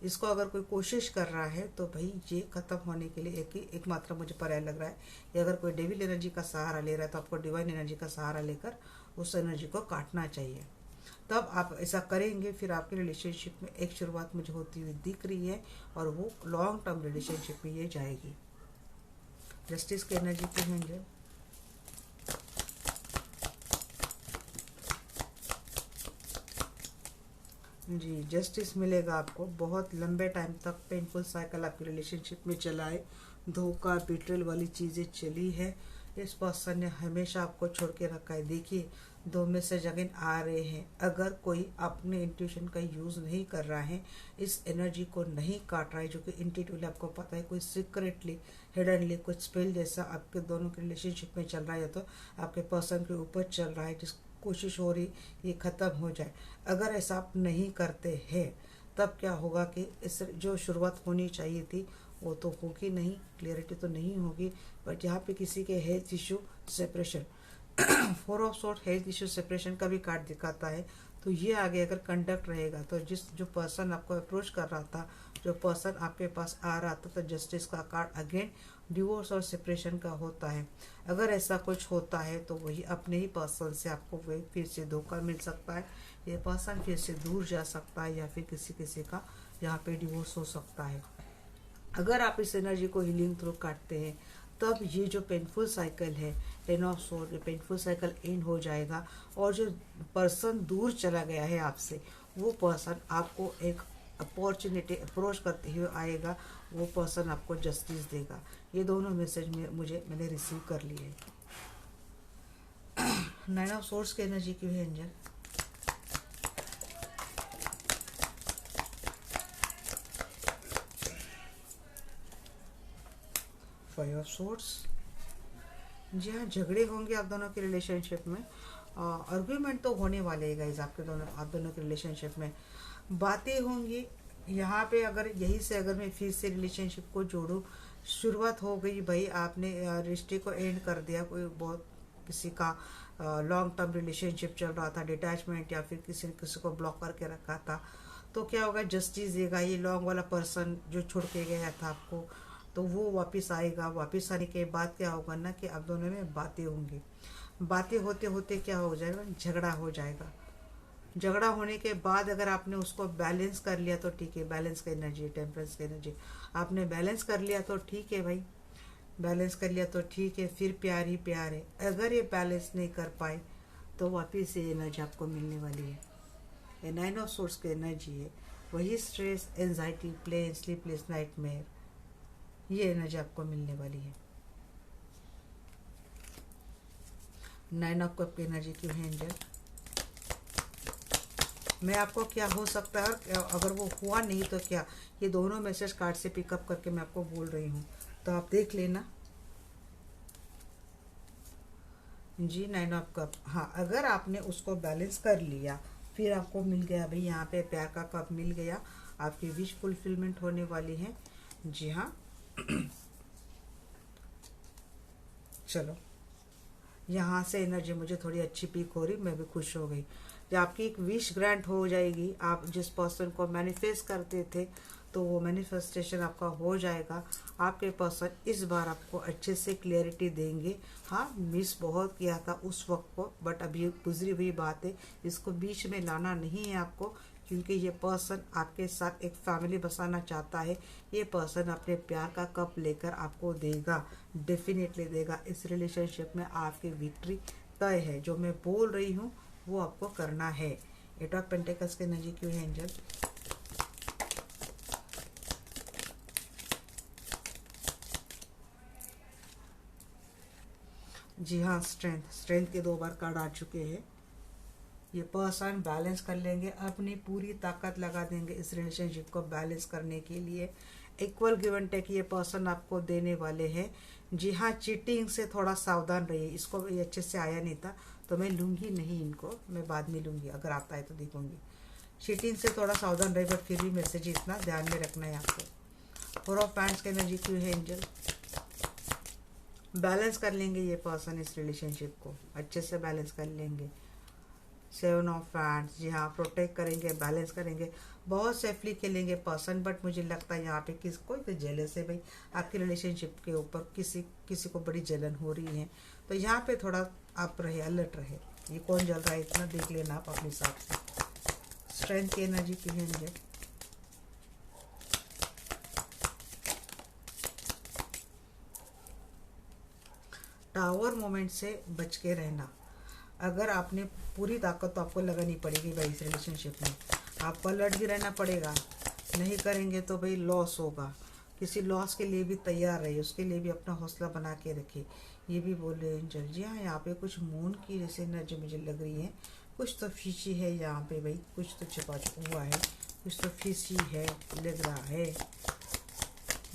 इसको अगर कोई कोशिश कर रहा है तो भाई ये ख़त्म होने के लिए एकमात्र मुझे पर्याय लग रहा है। ये अगर कोई डेविल एनर्जी का सहारा ले रहा है तो आपको डिवाइन एनर्जी का सहारा लेकर उस एनर्जी को काटना चाहिए। तब आप ऐसा करेंगे, फिर आपके रिलेशनशिप में एक शुरुआत मुझे होती हुई दिख रही है, और वो लॉन्ग टर्म रिलेशनशिप में ये जाएगी। जस्टिस की एनर्जी पे होंगे, जी जस्टिस मिलेगा आपको। बहुत लंबे टाइम तक पेनफुल साइकिल आपकी रिलेशनशिप में चला है, धोखा बिट्रेल वाली चीज़ें चली है, इस पर्सन ने हमेशा आपको छोड़ के रखा है। देखिए, 2 मैसेज अगेन आ रहे हैं। अगर कोई अपने इंट्यूशन का यूज़ नहीं कर रहा है, इस एनर्जी को नहीं काट रहा है, जो कि इंट्यूटिवली आपको पता है कोई सीक्रेटली हिडनली कुछ स्पेल जैसा आपके दोनों के रिलेशनशिप में चल रहा है, या तो आपके पर्सन के ऊपर चल रहा है, जिस कोशिश हो रही ये ख़त्म हो जाए। अगर ऐसा आप नहीं करते हैं तब क्या होगा कि इस जो शुरुआत होनी चाहिए थी वो तो होगी नहीं, क्लियरिटी तो नहीं होगी। बट यहाँ पे किसी के health issue separation 4 of source health issue separation का भी कार्ड दिखाता है। तो ये आगे अगर कंडक्ट रहेगा तो जो पर्सन आपको अप्रोच कर रहा था, जो पर्सन आपके पास आ रहा था, तो जस्टिस का कार्ड अगेन डिवोर्स और सेपरेशन का होता है। अगर ऐसा कुछ होता है तो वही अपने ही पर्सन से आपको वही फिर से धोखा मिल सकता है, ये पर्सन फिर से दूर जा सकता है, या फिर किसी का यहाँ पे डिवोर्स हो सकता है। अगर आप इस एनर्जी को हीलिंग थ्रू काटते हैं तब ये जो पेनफुल साइकिल है 10 ऑफ सोर्ड, ये पेनफुल साइकिल एंड हो जाएगा, और जो पर्सन दूर चला गया है आपसे, वो पर्सन आपको एक अपॉर्चुनिटी अप्रोच करते हुए आएगा, वो पर्सन आपको जस्टिस देगा। ये दोनों मैसेज मैंने रिसीव कर लिए। 9 ऑफ सोर्ड्स की एनर्जी क्यों है एंजल? Five of swords. जी हाँ, झगड़े होंगे आप दोनों के रिलेशनशिप में, आर्ग्यूमेंट तो होने वाले हैं गाइस आप दोनों के रिलेशनशिप में, बातें होंगी यहाँ पे। अगर यही से अगर मैं फिर से रिलेशनशिप को जोड़ूँ, शुरुआत हो गई भाई, आपने रिश्ते को एंड कर दिया, कोई बहुत किसी का लॉन्ग टर्म रिलेशनशिप चल रहा था, डिटैचमेंट, या फिर किसी ने किसी को ब्लॉक करके रखा था, तो क्या होगा, जस्टिस देगा। ये लॉन्ग वाला पर्सन जो छोड़ के गया था आपको, तो वो वापस आएगा। वापस आने के बाद क्या होगा ना कि आप दोनों में बातें होंगी। बातें होते होते क्या हो जाएगा, झगड़ा हो जाएगा। झगड़ा होने के बाद अगर आपने उसको बैलेंस कर लिया तो ठीक है, बैलेंस का एनर्जी, टेम्परेंस का एनर्जी, आपने बैलेंस कर लिया तो ठीक है भाई, बैलेंस कर लिया तो ठीक है, फिर प्यार ही प्यार है। अगर ये बैलेंस नहीं कर पाए तो वापिस ये एनर्जी आपको मिलने वाली है। ये 9 ऑफ सोर्स की एनर्जी है, वही stress, anxiety, plain, sleepless nightmare, ये एनर्जी आपको मिलने वाली है। 9 ऑफ कप की एनर्जी क्यों है एंजल? मैं आपको क्या हो सकता है, अगर वो हुआ नहीं तो क्या, ये दोनों मैसेज कार्ड से पिकअप करके मैं आपको बोल रही हूँ, तो आप देख लेना। जी 9 ऑफ कप, हाँ, अगर आपने उसको बैलेंस कर लिया, फिर आपको मिल गया भाई यहाँ पे प्यार का कप मिल गया, आपकी विश फुलफिलमेंट होने वाली है। जी हाँ चलो, यहाँ से एनर्जी मुझे थोड़ी अच्छी पिक हो रही, मैं भी खुश हो गई। जब आपकी एक विश ग्रांट हो जाएगी, आप जिस पर्सन को मैनिफेस्ट करते थे तो वो मैनिफेस्टेशन आपका हो जाएगा। आपके पर्सन इस बार आपको अच्छे से क्लियरिटी देंगे। हाँ, मिस बहुत किया था उस वक्त को, बट अभी गुजरी हुई बात है, इसको बीच में लाना नहीं है आपको, क्योंकि ये पर्सन आपके साथ एक फैमिली बसाना चाहता है। ये पर्सन अपने प्यार का कप लेकर आपको देगा, डेफिनेटली देगा। इस रिलेशनशिप में आपकी विक्ट्री तय है। जो मैं बोल रही हूँ वो आपको करना है। 8 ऑफ पेंटिकल्स की एनर्जी क्यों है एंजल? जी हाँ, स्ट्रेंथ, स्ट्रेंथ के 2 बार कार्ड आ चुके हैं। ये पर्सन बैलेंस कर लेंगे, अपनी पूरी ताकत लगा देंगे इस रिलेशनशिप को बैलेंस करने के लिए। इक्वल गिव एंड टेक ये पर्सन आपको देने वाले हैं। जी हाँ, चीटिंग से थोड़ा सावधान रहिए। इसको ये अच्छे से आया नहीं था तो मैं लूँगी नहीं, इनको मैं बाद में लूँगी, अगर आता है तो देखूँगी। चीटिंग से थोड़ा सावधान रहे, बट फिर भी मैसेज इतना ध्यान में रखना है आपको। 4 ऑफ पैंट्स की एनर्जी क्यों है एंजल? बैलेंस कर लेंगे ये पर्सन इस रिलेशनशिप को, अच्छे से बैलेंस कर लेंगे। 7 ऑफ पैंट्स, जी हाँ, प्रोटेक्ट करेंगे, बैलेंस करेंगे, बहुत सेफली खेलेंगे पर्सन। बट मुझे लगता है यहाँ पे कोई तो जेलस है भाई, आपके रिलेशनशिप के ऊपर किसी को बड़ी जलन हो रही है, तो यहाँ पे थोड़ा आप रहे, अलर्ट रहे। ये कौन जल रहा है इतना देख लेना आप अपने हिसाब से। स्ट्रेंथ की एनर्जी की है, टावर मोमेंट से बच के रहना। अगर आपने पूरी ताकत तो आपको लगानी पड़ेगी भाई इस रिलेशनशिप में, आपको अलर्ट भी रहना पड़ेगा। नहीं करेंगे तो भाई लॉस होगा। किसी लॉस के लिए भी तैयार रहिए, उसके लिए भी अपना हौसला बना के रखिए। ये भी बोल रहे हैं एंजल। जी हाँ, यहाँ पे कुछ मून की जैसे एनर्जी मुझे लग रही है, कुछ तो फिशी है यहाँ पे भाई, कुछ तो छिपा हुआ है, कुछ तो फिशी है लग रहा है।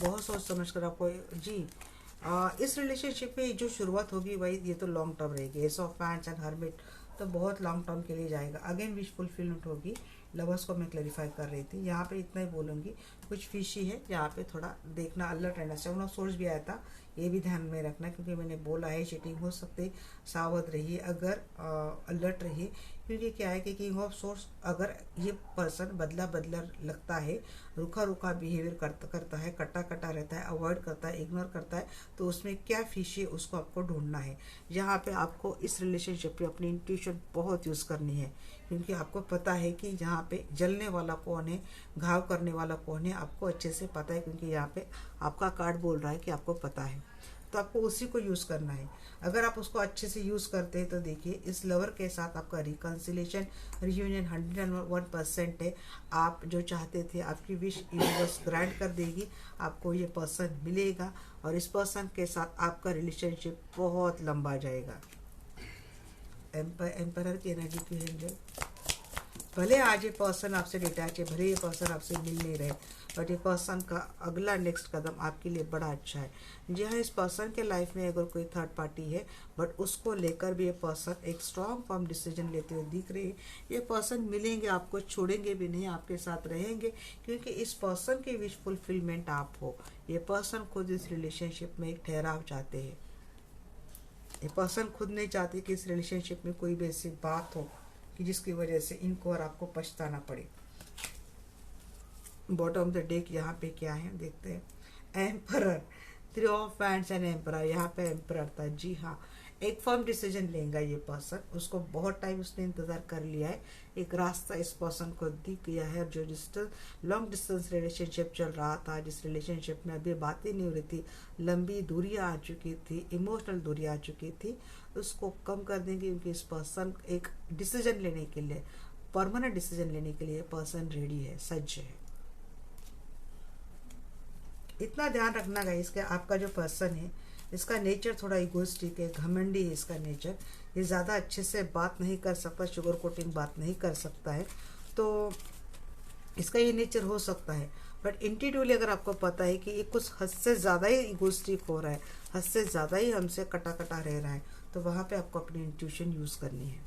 बहुत सोच समझ कर आपको जी इस रिलेशनशिप में जो शुरुआत होगी भाई, ये तो लॉन्ग टर्म रहेगी। S of pants and hermit तो बहुत लॉन्ग टर्म के लिए जाएगा। अगेन विश फुलफिलमेंट होगी। लवर्स को मैं क्लैरिफाई कर रही थी, यहाँ पे इतना ही बोलूँगी, कुछ फिशी है यहाँ पे, थोड़ा देखना, अलर्ट रहना। 7 ऑफ सोर्स भी आया था, ये भी ध्यान में रखना, क्योंकि मैंने बोला है चीटिंग हो सकती, सावध रहिए, अगर अलर्ट रहिए। क्योंकि क्या है कि किंग ऑफ सोर्स, अगर ये पर्सन बदला लगता है, रुखा रुखा बिहेवियर करता है, कटा कटा रहता है, अवॉइड करता है, इग्नोर करता है, तो उसमें क्या फिशी है उसको आपको ढूंढना है। यहाँ पे आपको इस रिलेशनशिप में अपनी इंट्यूशन बहुत यूज़ करनी है, क्योंकि आपको पता है कि यहाँ पे जलने वाला कौन है, घाव करने वाला कौन है, आपको अच्छे से पता है, क्योंकि यहाँ पे आपका कार्ड बोल रहा है कि आपको पता है, तो आपको उसी को यूज़ करना है। अगर आप उसको अच्छे से यूज़ करते हैं तो देखिए इस लवर के साथ आपका रिकन्सिलेशन, रियूनियन 101% है। आप जो चाहते थे, आपकी विश यूनिवर्स ग्रांट कर देगी, आपको ये पर्सन मिलेगा, और इस पर्सन के साथ आपका रिलेशनशिप बहुत लंबा जाएगा। एम्परर की एनर्जी की एंजल, भले आज ये पर्सन आपसे डिटैच है, भले ये पर्सन आपसे मिल नहीं रहे, बट ये पर्सन का अगला नेक्स्ट कदम आपके लिए बड़ा अच्छा है। जी हाँ, इस पर्सन के लाइफ में अगर कोई थर्ड पार्टी है, बट उसको लेकर भी ये पर्सन एक स्ट्रॉन्ग फर्म डिसीजन लेते हुए दिख रहे हैं। ये पर्सन मिलेंगे, आपको छोड़ेंगे भी नहीं, आपके साथ रहेंगे, क्योंकि इस पर्सन की विश फुलफिलमेंट आप हो। ये पर्सन खुद इस रिलेशनशिप में एक ठहराव चाहते हैं। ये पर्सन खुद नहीं चाहते कि इस रिलेशनशिप में कोई भी ऐसी बात हो कि जिसकी वजह से इनको और आपको पछताना पड़े। बॉटम ऑफ द डेक यहाँ पे क्या है देखते हैं। Emperor, 3 of hands and emperor, यहाँ पे एम्परर था। जी हाँ, एक फर्म डिसीजन लेगा ये पर्सन। उसको बहुत टाइम उसने इंतजार कर लिया है, एक रास्ता इस पर्सन को दिख गया है। जो लॉन्ग डिस्टेंस रिलेशनशिप चल रहा था, जिस रिलेशनशिप में अभी बातें नहीं हो रही थी, लंबी दूरियां आ चुकी थी, इमोशनल दूरियां आ चुकी थी, उसको कम कर देंगे, क्योंकि इस पर्सन एक डिसीजन लेने के लिए, परमानेंट डिसीजन लेने के लिए पर्सन रेडी है, सज्ज है। इतना ध्यान रखना गाइस कि आपका जो पर्सन है, इसका नेचर थोड़ा इगोइस्टिक है, घमंडी है इसका नेचर। ये ज़्यादा अच्छे से बात नहीं कर सकता, शुगर कोटिंग बात नहीं कर सकता है, तो इसका ये नेचर हो सकता है। बट इंट्यूटिवली अगर आपको पता है कि ये कुछ हद से ज़्यादा ही इगोइस्टिक हो रहा है, हद से ज़्यादा ही हमसे कटा कटा रह रहा है, तो वहाँ पे आपको अपनी इंट्यूशन यूज़ करनी है।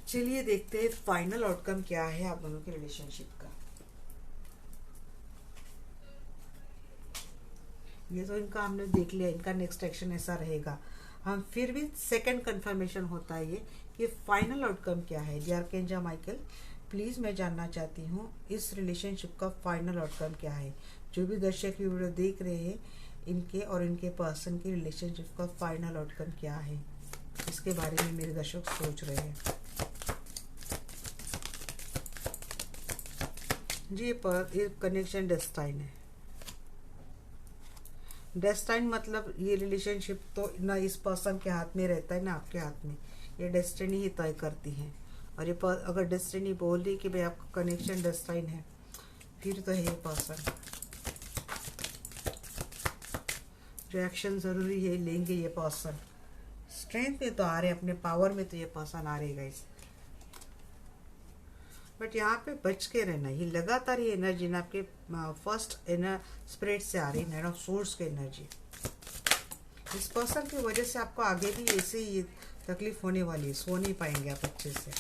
चलिए देखते हैं फाइनल आउटकम क्या है आप दोनों के रिलेशनशिप का। ये तो इनका हमने देख लिया, इनका नेक्स्ट एक्शन ऐसा रहेगा। हम फिर भी सेकंड कंफर्मेशन होता है ये कि फाइनल आउटकम क्या है। डियर आर्कएंजल माइकल, प्लीज़ मैं जानना चाहती हूँ इस रिलेशनशिप का फाइनल आउटकम क्या है। जो भी दर्शक ये वीडियो देख रहे हैं, इनके और इनके पर्सन की रिलेशनशिप का फाइनल आउटकम क्या है, इसके बारे में मेरे दर्शक सोच रहे हैं। जी, ये कनेक्शन डेस्टाइन है। डेस्टाइन मतलब ये रिलेशनशिप तो ना इस पर्सन के हाथ में रहता है ना आपके हाथ में, ये डेस्टिनी ही तय करती है। और ये अगर डेस्टिनी बोल रही कि भाई आपका कनेक्शन डेस्टाइन है, फिर तो है ये पर्सन। जो एक्शन ज़रूरी है लेंगे ये पर्सन। स्ट्रेंथ में तो आ रहे, अपने पावर में तो ये पर्सन आ रहेगा इस। बट यहाँ पे बच के रहना, ये लगातार ये एनर्जी ना आपके फर्स्ट इनर स्पिरिट से आ रही है, नाइन ऑफ सोर्स की एनर्जी। इस पर्सन की वजह से आपको आगे भी ऐसे ही तकलीफ होने वाली है, सो नहीं पाएंगे आप अच्छे से।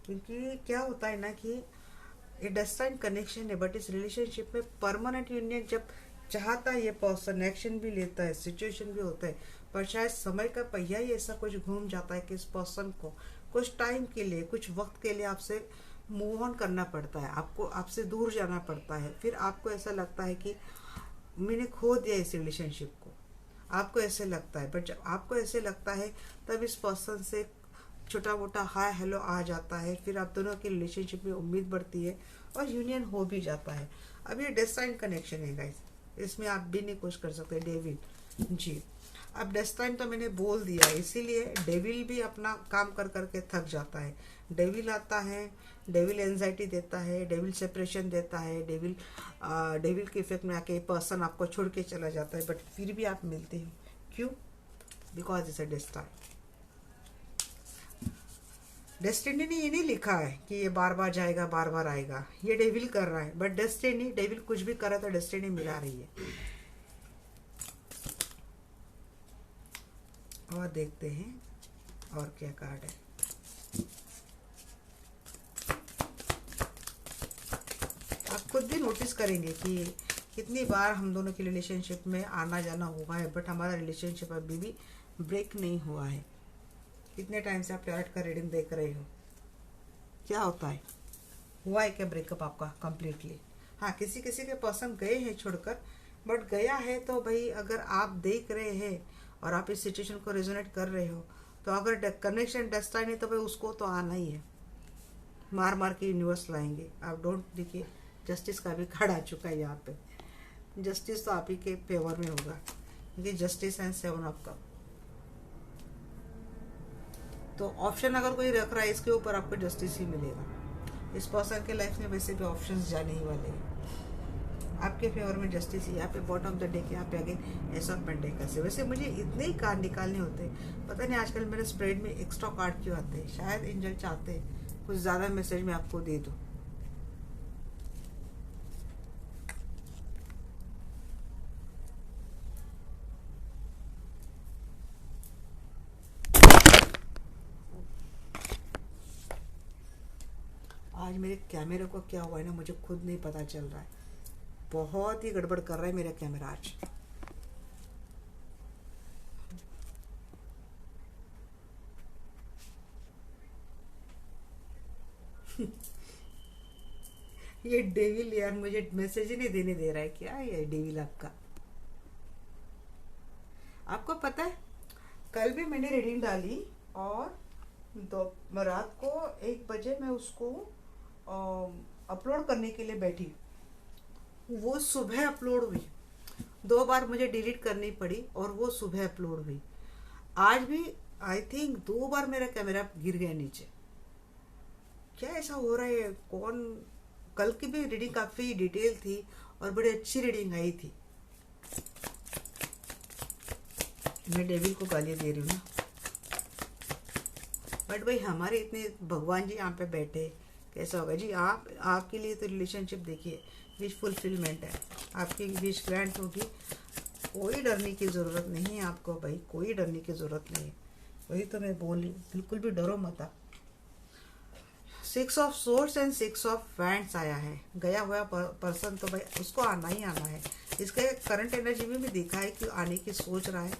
क्योंकि क्या होता है ना कि ये डेस्टाइन कनेक्शन है, बट इस रिलेशनशिप में परमानेंट यूनियन जब चाहता है ये पर्सन, एक्शन भी लेता है, सिचुएशन भी होता है, पर शायद समय का पहिया ही ऐसा कुछ घूम जाता है कि इस पर्सन को कुछ टाइम के लिए, कुछ वक्त के लिए आपसे मूव ऑन करना पड़ता है, आपको आपसे दूर जाना पड़ता है। फिर आपको ऐसा लगता है कि मैंने खो दिया इस रिलेशनशिप को, आपको ऐसे लगता है। बट जब आपको ऐसे लगता है तब इस पर्सन से छोटा मोटा हाय हेलो आ जाता है, फिर आप दोनों के रिलेशनशिप में उम्मीद बढ़ती है और यूनियन हो भी जाता है। अब ये डेस्टाइन कनेक्शन है गाइस, इसमें आप भी नहीं कुछ कर सकते। डेविल, जी अब डेस्टाइन तो मैंने बोल दिया, इसीलिए डेविल भी अपना काम कर करके थक जाता है। डेविल आता है, डेविल एंजाइटी देता है, डेविल सेपरेशन देता है, डेविल के इफेक्ट में आके पर्सन आपको छोड़ के चला जाता है, बट फिर भी आप मिलते हो। क्यों? Because it's a destined. Destiny ने ये नहीं लिखा है कि ये बार बार जाएगा, बार बार आएगा, ये डेविल कर रहा है। बट डेस्टिनी, डेविल कुछ भी कर रहा है तो डेस्टिनी मिला रही है। और देखते हैं और क्या कार्ड है। आप खुद भी नोटिस करेंगे कि कितनी बार हम दोनों के रिलेशनशिप में आना जाना हुआ है, बट हमारा रिलेशनशिप अभी भी ब्रेक नहीं हुआ है। कितने टाइम से आप टैरोट का रीडिंग देख रहे हो, क्या होता है? हुआ है क्या ब्रेकअप आपका कंप्लीटली? हाँ, किसी किसी के पर्सन गए हैं छोड़कर, बट गया है तो भाई अगर आप देख रहे हैं और आप इस सिचुएशन को रेजोनेट कर रहे हो, तो अगर कनेक्शन डेस्टाइन है तो भाई उसको तो आना ही है। मार मार के यूनिवर्स लाएंगे। आप डोंट, देखिए जस्टिस का भी कार्ड आ चुका है यहाँ पे। जस्टिस तो आप ही के फेवर में होगा, क्योंकि जस्टिस एंड 7 ऑफ कप। तो ऑप्शन अगर कोई रख रहा है इसके ऊपर, आपको जस्टिस ही मिलेगा। इस पर्सन के लाइफ में वैसे भी ऑप्शंस जाने ही वाले हैं। आपके फेवर में जस्टिस, यहाँ पे बॉटम ऑफ द डेक, यहाँ पे अगेन एस ऑफ पेंटिकल्स है। वैसे मुझे इतने ही कार्ड निकालने होते हैं, पता नहीं आजकल मेरे स्प्रेड में एक्स्ट्रा कार्ड क्यों आते हैं। शायद एंजल चाहते हैं कुछ ज़्यादा मैसेज मैं आपको दे दूँ। आज मेरे कैमरे को क्या हुआ है ना, मुझे खुद नहीं पता चल रहा है। बहुत ही गड़बड़ कर रहा है मेरा कैमरा आज। ये डेविल यार मुझे मैसेज ही नहीं देने दे रहा है। क्या है ये डेविल आपका? आपको पता है कल भी मैंने रीडिंग डाली और दो रात को 1 बजे मैं उसको अपलोड करने के लिए बैठी। वो सुबह अपलोड हुई, 2 बार मुझे डिलीट करनी पड़ी और वो सुबह अपलोड हुई। आज भी आई थिंक 2 बार मेरा कैमरा गिर गया नीचे। क्या ऐसा हो रहा है? कौन? कल की भी रीडिंग काफ़ी डिटेल थी और बड़ी अच्छी रीडिंग आई थी। मैं डेविल को गालियाँ दे रही हूँ ना, बट भाई हमारे इतने भगवान जी यहाँ पे बैठे, कैसा होगा जी? आपके लिए तो रिलेशनशिप देखिए विश फुलफिलमेंट है, आपकी विश ग्रांट होगी। कोई डरने की ज़रूरत नहीं है आपको भाई, कोई डरने की ज़रूरत नहीं है। वही तो मैं बोल रही हूँ, बिल्कुल भी डरो मत आप। 6 of swords and 6 of wands आया है। गया हुआ पर्सन तो भाई उसको आना ही आना है। इसके करंट एनर्जी में भी दिखा है कि आने की सोच रहा है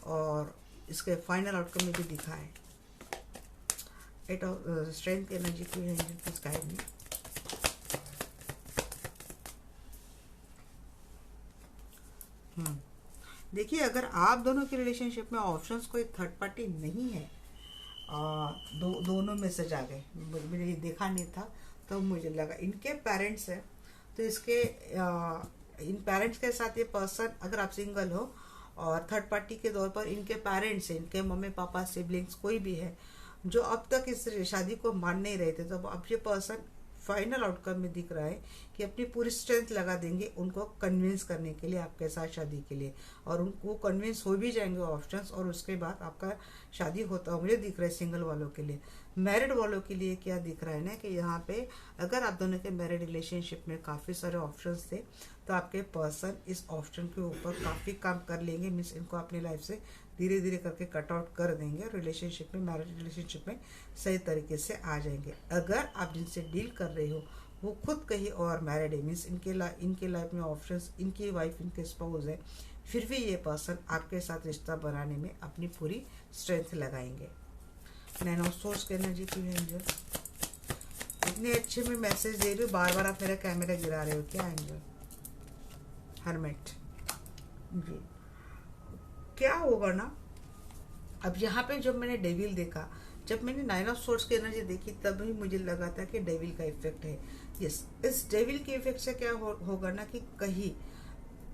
और इसके फाइनल आउटकम में भी दिखा है। 8 ऑफ स्ट्रेंथ की एनर्जी की है इस गाइड में। देखिए अगर आप दोनों के रिलेशनशिप में ऑप्शंस कोई थर्ड पार्टी नहीं है, दोनों मैसेज आ गए, मैंने ये देखा नहीं था तो मुझे लगा इनके पेरेंट्स है। तो इसके इन पेरेंट्स के साथ ये पर्सन, अगर आप सिंगल हो और थर्ड पार्टी के तौर पर इनके पेरेंट्स हैं, इनके मम्मी पापा सिबलिंग्स कोई भी है जो अब तक इस शादी को मान नहीं रहे थे, तो अब ये पर्सन फाइनल आउटकम में दिख रहा है कि अपनी पूरी स्ट्रेंथ लगा देंगे उनको कन्विंस करने के लिए आपके साथ शादी के लिए, और उनको कन्विंस हो भी जाएंगे ऑप्शंस, और उसके बाद आपका शादी होता हुआ मुझे दिख रहा है। सिंगल वालों के लिए, मैरिड वालों के लिए क्या दिख रहा है ना कि यहाँ पे अगर आप दोनों के मैरिड रिलेशनशिप में काफ़ी सारे ऑप्शंस थे तो आपके पर्सन इस ऑप्शन के ऊपर काफ़ी काम कर लेंगे। मीन्स इनको अपनी लाइफ से धीरे धीरे करके कट आउट कर देंगे और रिलेशनशिप में, मैरिज रिलेशनशिप में सही तरीके से आ जाएंगे। अगर आप जिनसे डील कर रहे हो वो खुद कहीं और मैरिड है, मीन्स इनके लाइफ में ऑप्शंस, इनकी वाइफ, इनके स्पाउस है, फिर भी ये पर्सन आपके साथ रिश्ता बनाने में अपनी पूरी स्ट्रेंथ लगाएंगे। 9 ऑफ सोर्स की एनर्जी की एंजल, इतने अच्छे में मैसेज दे रही हूँ, बार बार आप मेरा कैमरा गिरा रहे हो क्या एंजल? हरमेट जी, क्या होगा ना, अब यहाँ पे जब मैंने डेविल देखा, जब मैंने 9 ऑफ सोर्स की एनर्जी देखी तब ही मुझे लगा था कि डेविल का इफेक्ट है। यस, इस डेविल के इफेक्ट से क्या होगा ना कि कहीं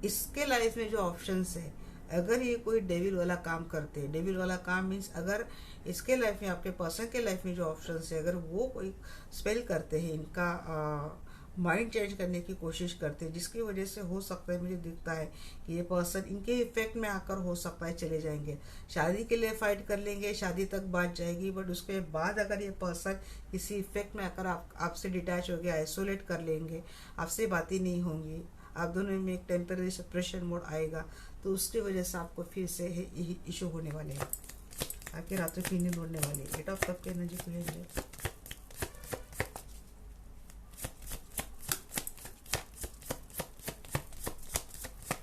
इसके लाइफ में जो ऑप्शंस है, अगर ये कोई डेविल वाला काम करते हैं, डेविल वाला काम मीन्स अगर इसके लाइफ में, आपके पर्सन के लाइफ में जो ऑप्शंस है, अगर वो कोई स्पेल करते हैं, इनका माइंड चेंज करने की कोशिश करते हैं, जिसकी वजह से हो सकता है, मुझे दिखता है कि ये पर्सन इनके इफेक्ट में आकर हो सकता है चले जाएंगे, शादी के लिए फाइट कर लेंगे, शादी तक बात जाएगी, बट उसके बाद अगर ये पर्सन किसी इफेक्ट में आकर आपसे डिटैच हो गया, आइसोलेट कर लेंगे, आपसे बातें नहीं होंगी, आप दोनों में एक टेम्पररी सेपरेशन मोड आएगा, तो उसकी वजह से आपको फिर से इशू होने वाले हैं, आपकी रातों की नींद उड़ने वाली है। 8 ऑफ कप की एनर्जी को लेंगे।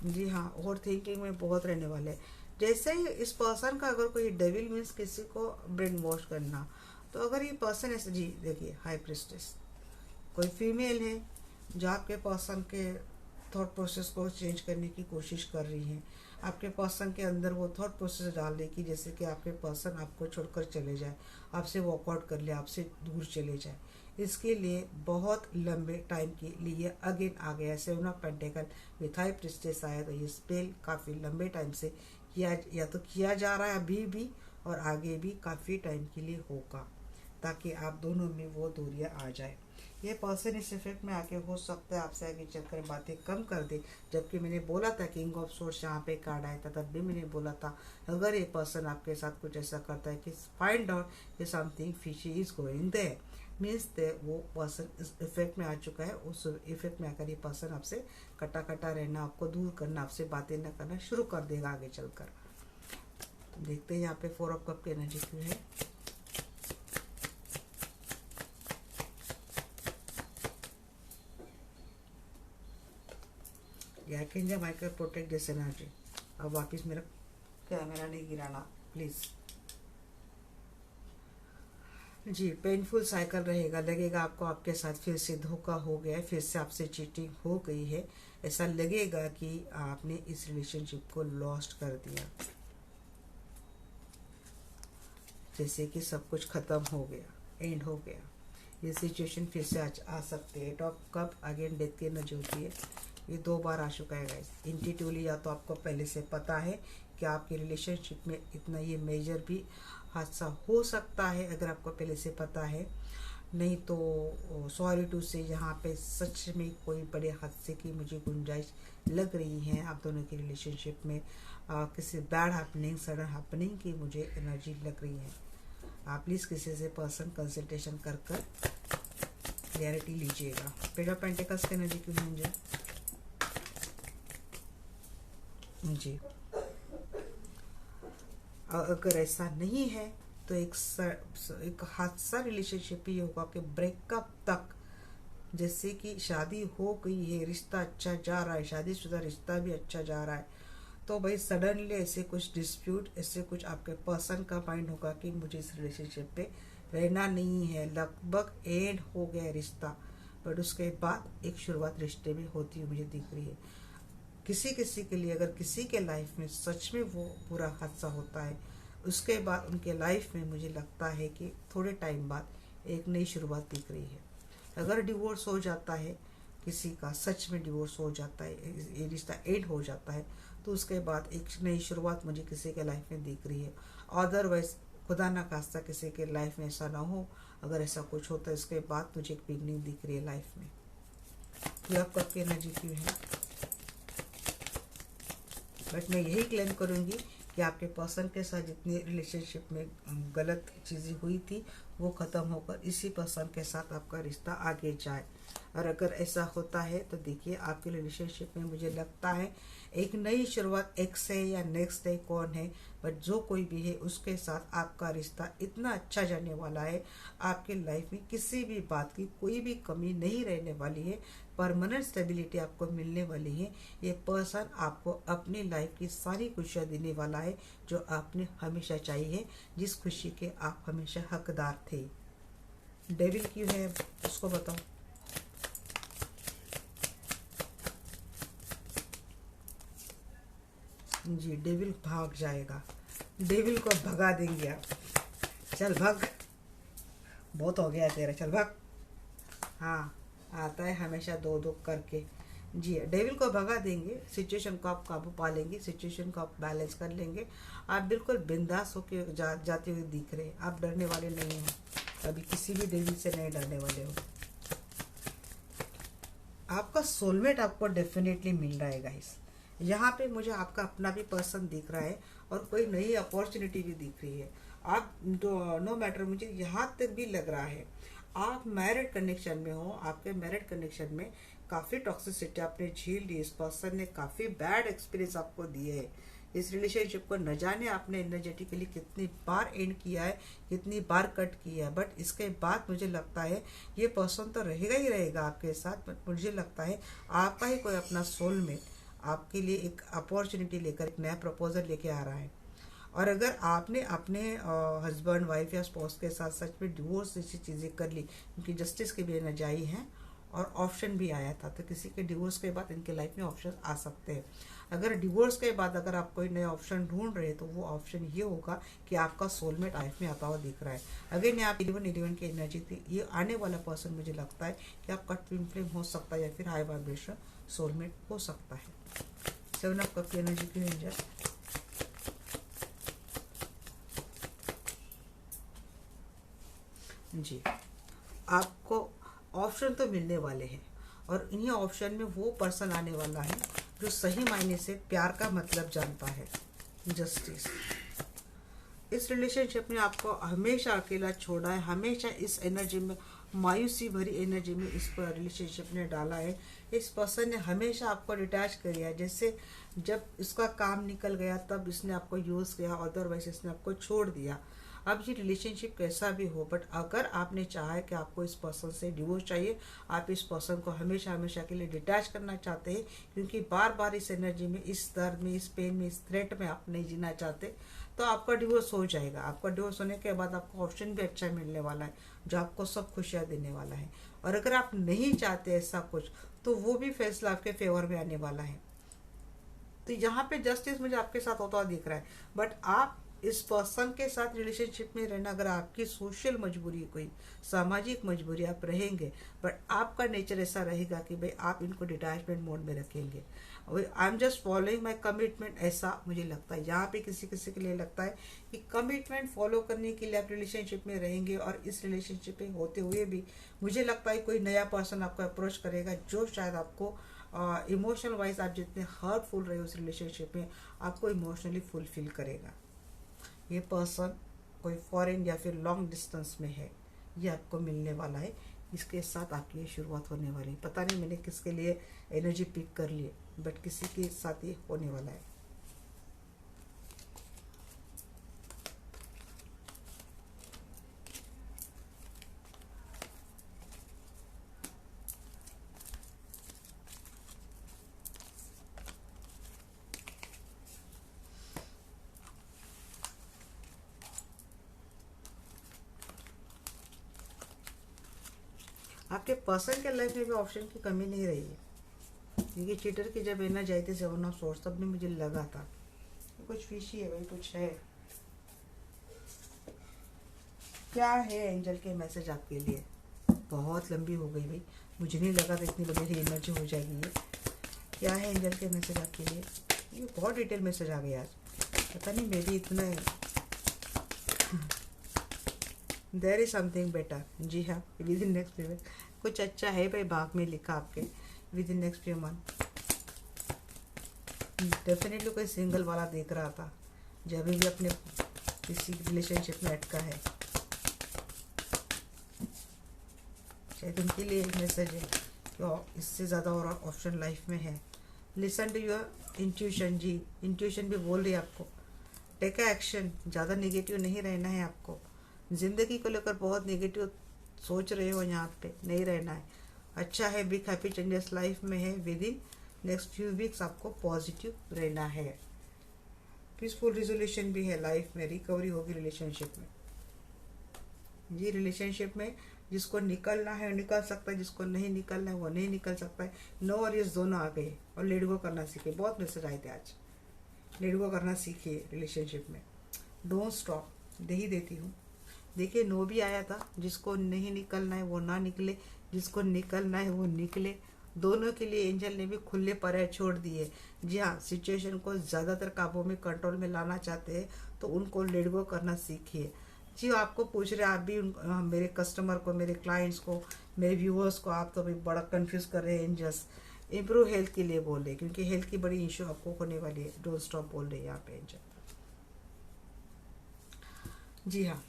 जी हाँ, ओवर थिंकिंग में बहुत रहने वाले हैं। जैसे ही इस पर्सन का अगर कोई डेविल मीन्स किसी को ब्रेन वॉश करना, तो अगर ये पर्सन ऐसे, जी देखिए हाई प्रिस्टेस, कोई फीमेल है जो आपके पर्सन के थॉट प्रोसेस को चेंज करने की कोशिश कर रही हैं, आपके पर्सन के अंदर वो थॉट प्रोसेस डालने की, जैसे कि आपके पर्सन आपको छोड़कर चले जाए, आपसे वॉकआउट कर ले, आपसे दूर चले जाए, इसके लिए बहुत लंबे टाइम के लिए अगेन आ गया। 7 of pentacle with high priestess आया, तो ये स्पेल काफ़ी लंबे टाइम से किया जा रहा है अभी भी, और आगे भी काफ़ी टाइम के लिए होगा, ताकि आप दोनों में वो दूरियां आ जाए। ये पर्सन इस इफेक्ट में आके हो सकता है आपसे आगे चलकर बातें कम कर दे। जबकि मैंने बोला था किंग ऑफ सोर्स यहाँ पे कार्ड आया था, तब भी मैंने बोला था अगर ये पर्सन आपके साथ कुछ ऐसा करता है कि फाइंड आउट कि something fishy is going there, means they वो पर्सन इस इफेक्ट में आ चुका है। उस इफेक्ट में आकर ये पर्सन आपसे कटा कटा रहना, आपको दूर करना, आपसे बातें न करना शुरू कर देगा आगे चलकर। तो देखते हैं यहाँ पे 4 ऑफ कप की एनर्जी क्यों है। Archangel Michael protect this energy. अब वापस मेरा कैमरा नहीं गिराना प्लीज। जी, पेनफुल साइकिल रहेगा, लगेगा आपको आपके साथ फिर से धोखा हो गया है, फिर से आपसे चीटिंग हो गई है। ऐसा लगेगा कि आपने इस रिलेशनशिप को लॉस्ट कर दिया, जैसे कि सब कुछ खत्म हो गया, एंड हो गया। ये सिचुएशन फिर से आ सकते हैं। टॉप कप अगेन डेथ की एनर्जी होती है, ये 2 बार आ चुका है गाइस। इंट्यूटिवली या तो आपको पहले से पता है कि आपके रिलेशनशिप में इतना ये मेजर भी हादसा हो सकता है, अगर आपको पहले से पता है। नहीं तो सॉरी टू से यहाँ पे सच में कोई बड़े हादसे की मुझे गुंजाइश लग रही है आप दोनों के रिलेशनशिप में। किसी बैड हैपनिंग, सडन हैपनिंग की मुझे एनर्जी लग रही है। आप प्लीज़ किसी से पर्सन कंसल्टेशन कर क्लैरिटी लीजिएगा। पेज ऑफ पेंटिकल्स की एनर्जी क्यों है मुझे जी। अगर ऐसा नहीं है तो एक हादसा रिलेशनशिप ही होगा कि ब्रेकअप तक, जैसे कि शादी हो गई है, रिश्ता अच्छा जा रहा है, शादीशुदा रिश्ता भी अच्छा जा रहा है, तो भाई सडनली ऐसे कुछ डिस्प्यूट, ऐसे कुछ आपके पर्सन का माइंड होगा कि मुझे इस रिलेशनशिप पे रहना नहीं है, लगभग एंड हो गया रिश्ता, बट उसके बाद एक शुरुआत रिश्ते में होती हुई मुझे दिख रही है। किसी किसी के लिए, अगर किसी के लाइफ में सच में वो पूरा हादसा होता है, उसके बाद उनके लाइफ में मुझे लगता है कि थोड़े टाइम बाद एक नई शुरुआत दिख रही है। अगर डिवोर्स हो जाता है किसी का, सच में डिवोर्स हो जाता है, ये रिश्ता एंड हो जाता है, तो उसके बाद एक नई शुरुआत मुझे किसी के लाइफ में दिख रही है। अदरवाइज खुदा ना खास्ता किसी के लाइफ में ऐसा ना हो, अगर ऐसा कुछ होता है उसके बाद मुझे एक बिगनिंग दिख रही है लाइफ में। ये आप कब की एनर्जी क्यों है, बट मैं यही क्लेम करूँगी कि आपके पर्सन के साथ जितनी रिलेशनशिप में गलत चीज़ें हुई थी वो ख़त्म होकर इसी पर्सन के साथ आपका रिश्ता आगे जाए। और अगर ऐसा होता है तो देखिए आपके रिलेशनशिप में मुझे लगता है एक नई शुरुआत, एक्स है या नेक्स्ट है कौन है, बट जो कोई भी है उसके साथ आपका रिश्ता इतना अच्छा जाने वाला है, आपके लाइफ में किसी भी बात की कोई भी कमी नहीं रहने वाली है, परमानेंट स्टेबिलिटी आपको मिलने वाली है। ये पर्सन आपको अपनी लाइफ की सारी खुशियाँ देने वाला है जो आपने हमेशा चाहिए है, जिस खुशी के आप हमेशा हकदार थे। डेविल क्यों है उसको बताओ। जी, डेविल भाग जाएगा, डेविल को भगा देंगे आप। चल भाग, बहुत हो गया तेरा, चल भाग। हाँ, आता है हमेशा दो दो करके। जी, डेविल को भगा देंगे, सिचुएशन को आप काबू पा लेंगे, सिचुएशन को आप बैलेंस कर लेंगे। आप बिल्कुल बिंदास होकर जाते हुए दिख रहे हैं, आप डरने वाले नहीं हो, कभी किसी भी डेविल से नहीं डरने वाले हो। आपका सोलमेट आपको डेफिनेटली मिल रहा है गाइस। यहाँ पे मुझे आपका अपना भी पर्सन दिख रहा है और कोई नई अपॉर्चुनिटी भी दिख रही है। आप नो मैटर, मुझे यहाँ तक भी लग रहा है आप मैरिड कनेक्शन में हो, आपके मैरिड कनेक्शन में काफ़ी टॉक्सिसिटी आपने झेल ली, इस पर्सन ने काफ़ी बैड एक्सपीरियंस आपको दिए है। इस रिलेशनशिप को न जाने आपने एनर्जेटिकली कितनी बार एंड किया है, कितनी बार कट किया है, बट इसके बाद मुझे लगता है ये पर्सन तो रहेगा ही रहेगा आपके साथ। बट मुझे लगता है आपका ही कोई अपना सोलमेट आपके लिए एक अपॉर्चुनिटी लेकर एक नया प्रपोजल लेके आ रहा है। और अगर आपने अपने हस्बैंड, वाइफ या स्पाउस के साथ सच में डिवोर्स जैसी चीज़ें कर ली, क्योंकि जस्टिस की भी एनर्जी आई है और ऑप्शन भी आया था, तो किसी के डिवोर्स के बाद इनके लाइफ में ऑप्शन आ सकते हैं। अगर डिवोर्स के बाद अगर आप कोई नया ऑप्शन ढूंढ रहे हैं तो वो ऑप्शन ये होगा कि आपका सोलमेट लाइफ में आता हुआ दिख रहा है। अगर यहाँ 11 की एनर्जी थी, ये आने वाला पर्सन मुझे लगता है कि आपका ट्विन फ्लेम हो सकता है या फिर हाई वाइब्रेशन सोलमेट हो सकता है। 7 ऑफ कप की एनर्जी की एंजल, जी आपको ऑप्शन तो मिलने वाले हैं, और इन्हीं ऑप्शन में वो पर्सन आने वाला है जो सही मायने से प्यार का मतलब जानता है। जस्टिस। इस रिलेशनशिप ने आपको हमेशा अकेला छोड़ा है, हमेशा इस एनर्जी में, मायूसी भरी एनर्जी में इस पर रिलेशनशिप ने डाला है। इस पर्सन ने हमेशा आपको डिटैच कर दिया, जैसे जब इसका काम निकल गया तब इसने आपको यूज़ किया, अदरवाइज इसने आपको छोड़ दिया। अब ये रिलेशनशिप कैसा भी हो, बट अगर आपने चाहा है कि आपको इस पर्सन से डिवोर्स चाहिए, आप इस पर्सन को हमेशा हमेशा के लिए डिटैच करना चाहते हैं, क्योंकि बार बार इस एनर्जी में, इस दर्द में, इस पेन में, इस थ्रेट में आप नहीं जीना चाहते, तो आपका डिवोर्स हो जाएगा। आपका डिवोर्स होने के बाद आपको ऑप्शन भी अच्छा मिलने वाला है जो आपको सब खुशियाँ देने वाला है। और अगर आप नहीं चाहते ऐसा कुछ, तो वो भी फैसला आपके फेवर में आने वाला है। तो यहाँ पे जस्टिस मुझे आपके साथ होता हुआ दिख रहा है, बट आप इस पर्सन के साथ रिलेशनशिप में रहना, अगर आपकी सोशल मजबूरी, कोई सामाजिक मजबूरी, आप रहेंगे, बट आपका नेचर ऐसा रहेगा कि भाई आप इनको डिटैचमेंट मोड में रखेंगे। I am just following my commitment, ऐसा मुझे लगता है। यहाँ पे किसी किसी के लिए लगता है कि कमिटमेंट फॉलो करने के लिए आप रिलेशनशिप में रहेंगे, और इस रिलेशनशिप में होते हुए भी मुझे लगता है कोई नया पर्सन आपको अप्रोच करेगा जो शायद आपको इमोशनल वाइज, आप जितने हर्टफुल रहे उस रिलेशनशिप में, आपको इमोशनली फुलफिल करेगा। ये पर्सन कोई फॉरेन या फिर लॉन्ग डिस्टेंस में है, ये आपको मिलने वाला है, इसके साथ आपकी ये शुरुआत होने वाली है। पता नहीं मैंने किसके लिए एनर्जी पिक कर ली, बट किसी के साथ ये होने वाला है। आपके पर्सन के लाइफ में भी ऑप्शन की कमी नहीं रही है, क्योंकि चीटर की जब एनर्जी आई थी 7 ऑफ सोर्स, तब भी मुझे लगा था कुछ फिशी है भाई, कुछ है। क्या है एंजल के मैसेज आपके लिए? बहुत लंबी हो गई भाई, मुझे नहीं लगा था इतनी बड़ी एनर्जी हो जाएगी ये। क्या है एंजल के मैसेज आपके लिए? ये बहुत डिटेल मैसेज आ गया आज, पता नहीं मे भी इतना देयर इज समथिंग बेटर। जी हाँ, विद इन नेक्स्ट फ्यू, कुछ अच्छा है भाई भाग में लिखा आपके, with in next few month. Definitely कोई सिंगल वाला देख रहा था जब भी अपने किसी रिलेशनशिप में अटका है, शायद उनके लिए एक मैसेज है कि इससे ज़्यादा और ऑप्शन लाइफ में है। Listen to your intuition. जी, इंट्यूशन भी बोल रही है आपको टेक एक्शन, ज़्यादा नेगेटिव नहीं रहना है आपको। ज़िंदगी को लेकर बहुत नेगेटिव सोच रहे हो, यहाँ पे नहीं रहना है। अच्छा है, बिग हैप्पी चेंजेस लाइफ में है, with in next few weeks आपको पॉजिटिव रहना है। पीसफुल रिजोल्यूशन भी है लाइफ में, रिकवरी होगी रिलेशनशिप में। ये रिलेशनशिप में जिसको निकलना है वो निकल सकता है, जिसको नहीं निकलना है वो नहीं निकल सकता है। नो और ये दोनों आ गए, और लेट गो करना सीखे। बहुत मैसेज आए थे आज, लेट गो करना सीखिए रिलेशनशिप में। डोंट स्टॉप, दे ही देती हूँ। देखिए, नो भी आया था, जिसको नहीं निकलना है वो ना निकले, जिसको निकलना है वो निकले। दोनों के लिए एंजल ने भी खुले पैर छोड़ दिए। जी हाँ, सिचुएशन को ज़्यादातर काबू में, कंट्रोल में लाना चाहते हैं तो उनको लेट गो करना सीखिए। जी, आपको पूछ रहे, आप भी मेरे कस्टमर को, मेरे क्लाइंट्स को, मेरे व्यूअर्स को आप तो भाई बड़ा कंफ्यूज कर रहे हैं। एंजल्स इम्प्रूव हेल्थ के लिए बोल रहे हैं, क्योंकि हेल्थ की बड़ी इशू आपको होने वाली है। डोंट स्टॉप बोल रहे हैं यहाँ पे एंजल। जी हाँ,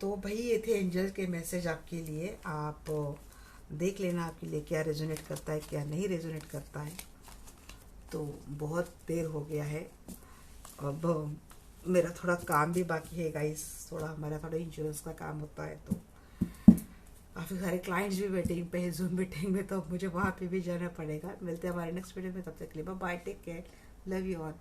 तो भाई ये थे एंजल के मैसेज आपके लिए। आप देख लेना आपके लिए क्या रेजोनेट करता है, क्या नहीं रेजोनेट करता है। तो बहुत देर हो गया है, अब मेरा थोड़ा काम भी बाकी है गाइस। हमारा थोड़ा इंश्योरेंस का काम होता है, तो काफ़ी सारे क्लाइंट्स भी वेटिंग पे है, जूम मीटिंग में, तो अब मुझे वहाँ पे भी जाना पड़ेगा। मिलते हैं हमारे नेक्स्ट वीडियो में, तब तक के लिए bye, take care, love you all.